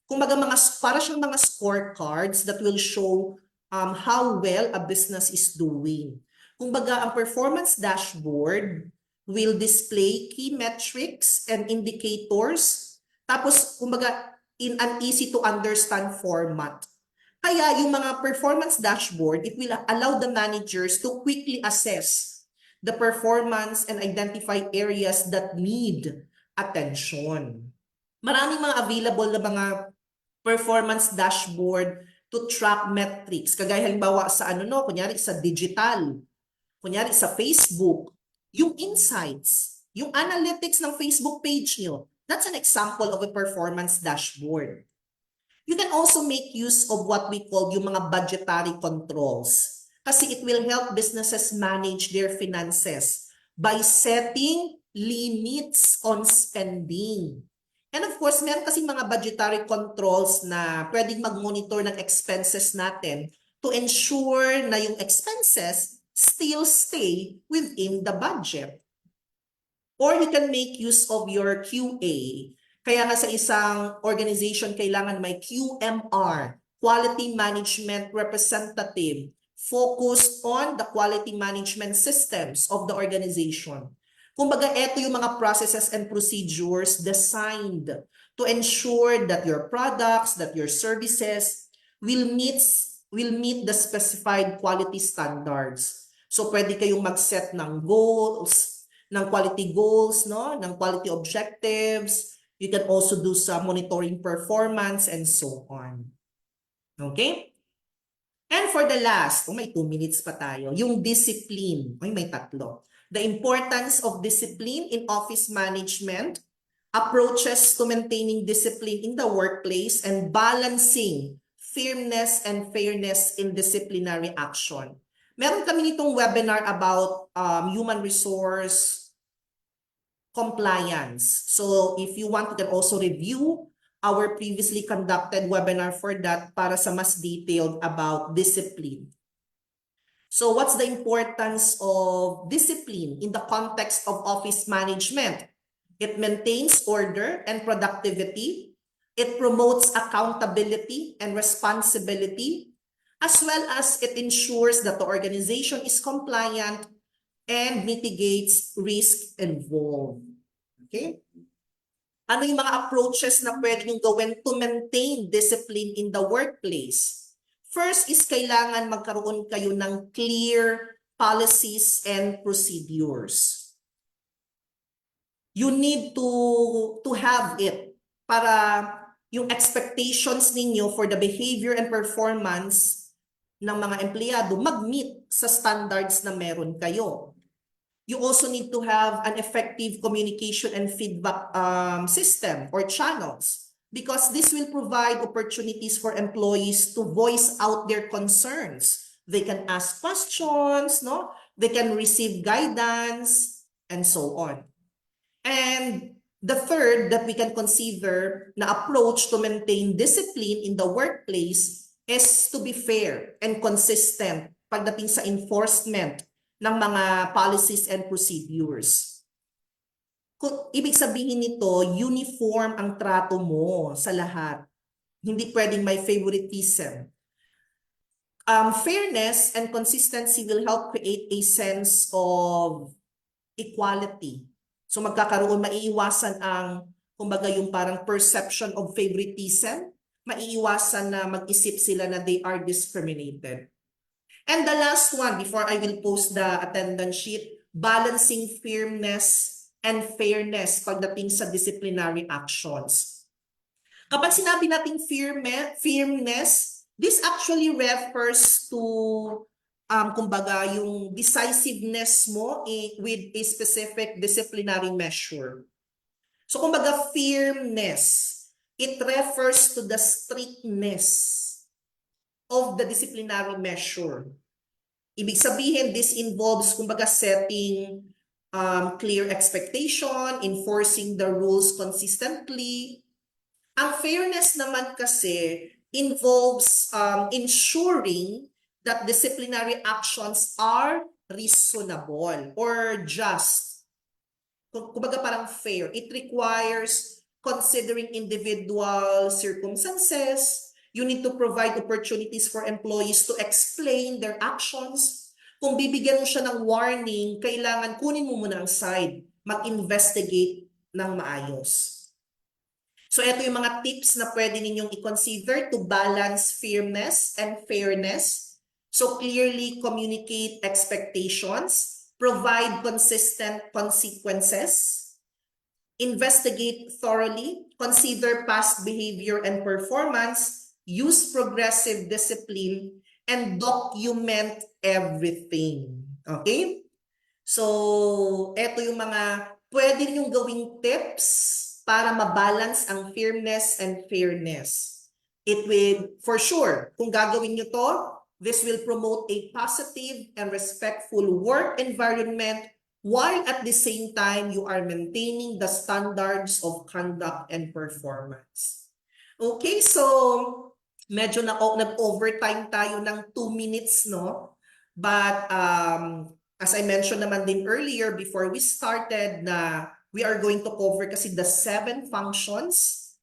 Kumbaga para siyang mga scorecards that will show how well a business is doing. Kumbaga, ang performance dashboard will display key metrics and indicators. Tapos, kumbaga, in an easy to understand format. Kaya yung mga performance dashboard, it will allow the managers to quickly assess the performance and identify areas that need attention. Maraming mga available na mga performance dashboard to track metrics. Kagaya halimbawa sa kunyari sa digital, kunyari sa Facebook, yung insights, yung analytics ng Facebook page nyo, that's an example of a performance dashboard. You can also make use of what we call yung mga budgetary controls kasi it will help businesses manage their finances by setting limits on spending. And of course, meron kasi mga budgetary controls na pwedeng mag-monitor ng expenses natin to ensure na yung expenses still stay within the budget. Or you can make use of your QA. Kaya nga sa isang organization, kailangan may QMR, Quality Management Representative, focused on the quality management systems of the organization. Kumbaga, ito yung mga processes and procedures designed to ensure that your products, that your services will meet the specified quality standards. So pwede kayong mag-set ng goals, ng quality goals, no? Ng quality objectives. You can also do some monitoring performance and so on. Okay? And for the last, may 2 minutes pa tayo, yung discipline. May 3. The importance of discipline in office management, approaches to maintaining discipline in the workplace, and balancing firmness and fairness in disciplinary action. Meron kami nitong webinar about human resource compliance. So if you want, you can also review our previously conducted webinar for that para sa mas detailed about discipline. So what's the importance of discipline in the context of office management? It maintains order and productivity. It promotes accountability and responsibility, as well as it ensures that the organization is compliant and mitigates risk involved. Okay? Ano yung mga approaches na pwede nyo gawin to maintain discipline in the workplace? First is kailangan magkaroon kayo ng clear policies and procedures. You need to have it para yung expectations ninyo for the behavior and performance ng mga empleyado mag-meet sa standards na meron kayo. You also need to have an effective communication and feedback system or channels, because this will provide opportunities for employees to voice out their concerns. They can ask questions, no? They can receive guidance, and so on. And the third that we can consider na approach to maintain discipline in the workplace is to be fair and consistent pagdating sa enforcement ng mga policies and procedures. Ibig sabihin nito, uniform ang trato mo sa lahat. Hindi pwedeng may favoritism. Fairness and consistency will help create a sense of equality. So maiiwasan ang, kumbaga yung parang perception of favoritism, maiiwasan na mag-isip sila na they are discriminated. And the last one, before I will post the attendance sheet, balancing firmness and fairness pagdating sa disciplinary actions. Kapag sinabi nating firmness, this actually refers to kumbaga yung decisiveness mo with a specific disciplinary measure. So kumbaga firmness, it refers to the strictness of the disciplinary measure. Ibig sabihin, this involves kumbaga setting clear expectation, enforcing the rules consistently. Ang fairness naman kasi involves ensuring that disciplinary actions are reasonable or just. Kumbaga parang fair. It requires considering individual circumstances. You need to provide opportunities for employees to explain their actions. Kung bibigyan mo siya ng warning, kailangan kunin mo muna ang side, mag-investigate ng maayos. So ito yung mga tips na pwede ninyong i-consider to balance firmness and fairness. So clearly communicate expectations, provide consistent consequences, investigate thoroughly, consider past behavior and performance, use progressive discipline, and document everything. Okay? So, eto yung mga pwede niyong gawing tips para mabalance ang firmness and fairness. It will, for sure, kung gagawin niyo to, this will promote a positive and respectful work environment while at the same time you are maintaining the standards of conduct and performance. Okay, so medyo nag-overtime tayo ng 2 minutes, no? But as I mentioned naman din earlier before we started na we are going to cover kasi the 7 functions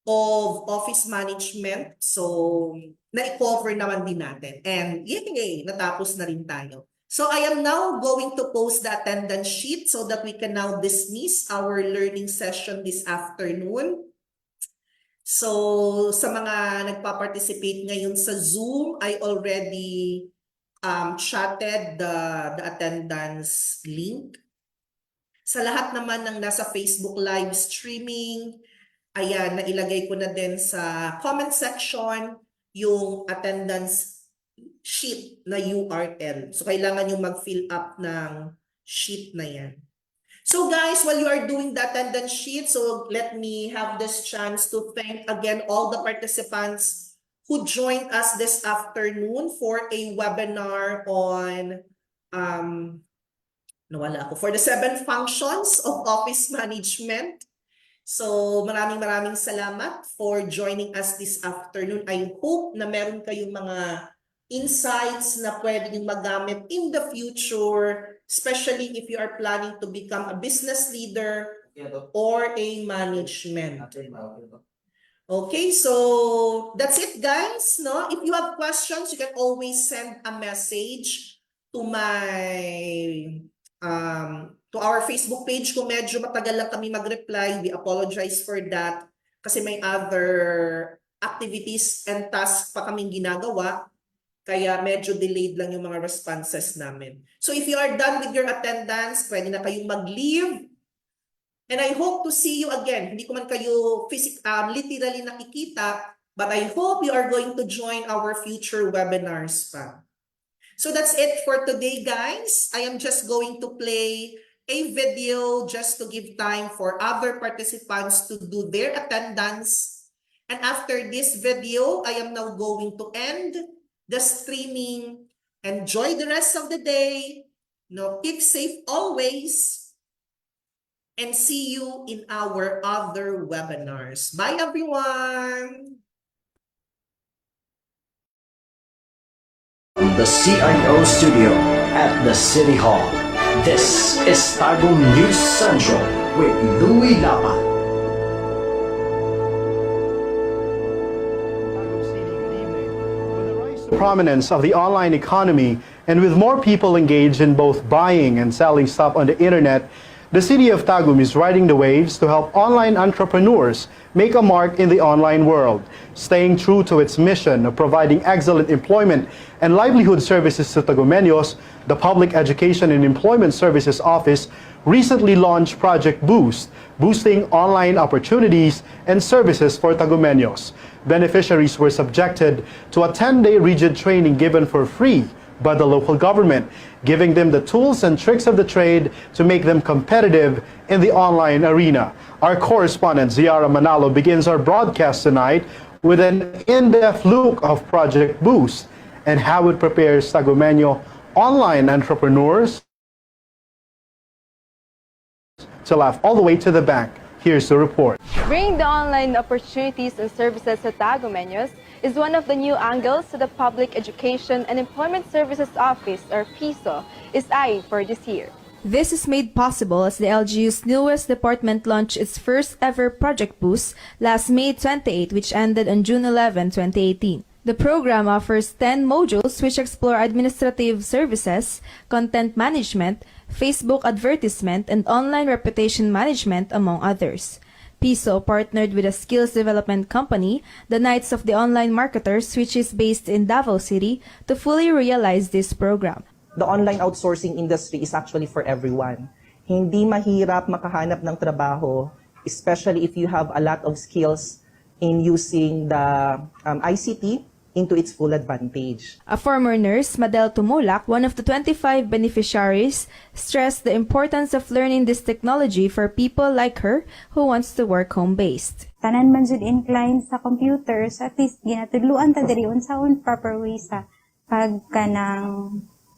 of office management. So, na-cover naman din natin. And yay, natapos na rin tayo. So I am now going to post the attendance sheet so that we can now dismiss our learning session this afternoon. So sa mga nagpa-participate ngayon sa Zoom, I already chatted the attendance link. Sa lahat naman ng nasa Facebook live streaming, ayan, nailagay ko na din sa comment section yung attendance sheet na URL. So, kailangan yung mag-fill up ng sheet na yan. So, guys, while you are doing the attendance sheet, so let me have this chance to thank again all the participants who joined us this afternoon for a webinar on for the 7 functions of office management. So maraming salamat for joining us this afternoon. I hope na meron kayong mga insights na pwede nyo magamit in the future, especially if you are planning to become a business leader or a management. Okay, so that's it, guys. No, if you have questions, you can always send a message to to our Facebook page. Kung medyo matagal lang kami mag-reply, we apologize for that kasi may other activities and tasks pa kaming ginagawa, kaya medyo delayed lang yung mga responses namin. So if you are done with your attendance, pwede na kayong mag-leave. And I hope to see you again. Hindi ko man kayo literally nakikita, but I hope you are going to join our future webinars pa. So that's it for today, guys. I am just going to play a video just to give time for other participants to do their attendance. And after this video, I am now going to end the streaming. Enjoy the rest of the day. No, keep safe always. And see you in our other webinars. Bye, everyone. The CIO studio at the City Hall. This is Tagum News Central with Louie Lapan. Prominence of the online economy, and with more people engaged in both buying and selling stuff on the internet, the city of Tagum is riding the waves to help online entrepreneurs make a mark in the online world, staying true to its mission of providing excellent employment and livelihood services to Tagumeños. The Public Education and Employment Services Office recently launched Project Boost, boosting online opportunities and services for Tagumeños. Beneficiaries were subjected to a 10-day rigid training given for free by the local government, giving them the tools and tricks of the trade to make them competitive in the online arena. Our correspondent Ziara Manalo begins our broadcast tonight with an in-depth look of Project Boost and how it prepares Tagumeño online entrepreneurs to laugh all the way to the bank. Here's the report. Bringing the online opportunities and services to Tagumeños is one of the new angles to the Public Education and Employment Services Office, or PISO, is eyeing for this year. This is made possible as the LGU's newest department launched its first ever Project Boost last May 28, which ended on June 11, 2018. The program offers 10 modules which explore administrative services, content management, Facebook advertisement, and online reputation management, among others. PISO partnered with a skills development company, the Knights of the Online Marketers, which is based in Davao City, to fully realize this program. The online outsourcing industry is actually for everyone. Hindi mahirap makahanap ng trabaho, especially if you have a lot of skills in using the ICT into its full advantage. A former nurse, Madel Tumulak, one of the 25 beneficiaries, stressed the importance of learning this technology for people like her who wants to work home-based. Tanan man jud inclined sa computers, at least ginatudluan ta diri unsaon proper way sa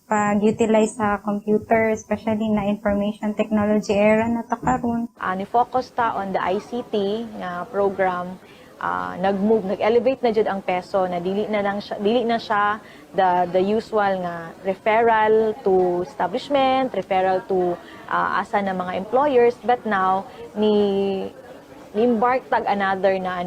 pag-utilize sa computer, especially na information technology era na ta karon. Ni-focus ta on the ICT nga program. Nag-elevate na jud ang peso na dili na siya the usual nga referral to establishment, referral to asa na mga employers, but now ni-embark tag another na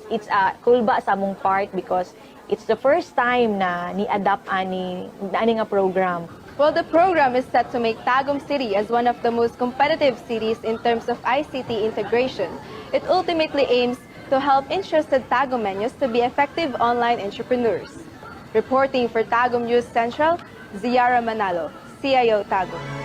it's a kulba sa among part because it's the first time na ni-adapt ani nga program Well, the program is set to make Tagum City as one of the most competitive cities in terms of ICT integration. It ultimately aims to help interested Tagumeños to be effective online entrepreneurs. Reporting for Tagum News Central, Ziara Manalo, CIO Tagum.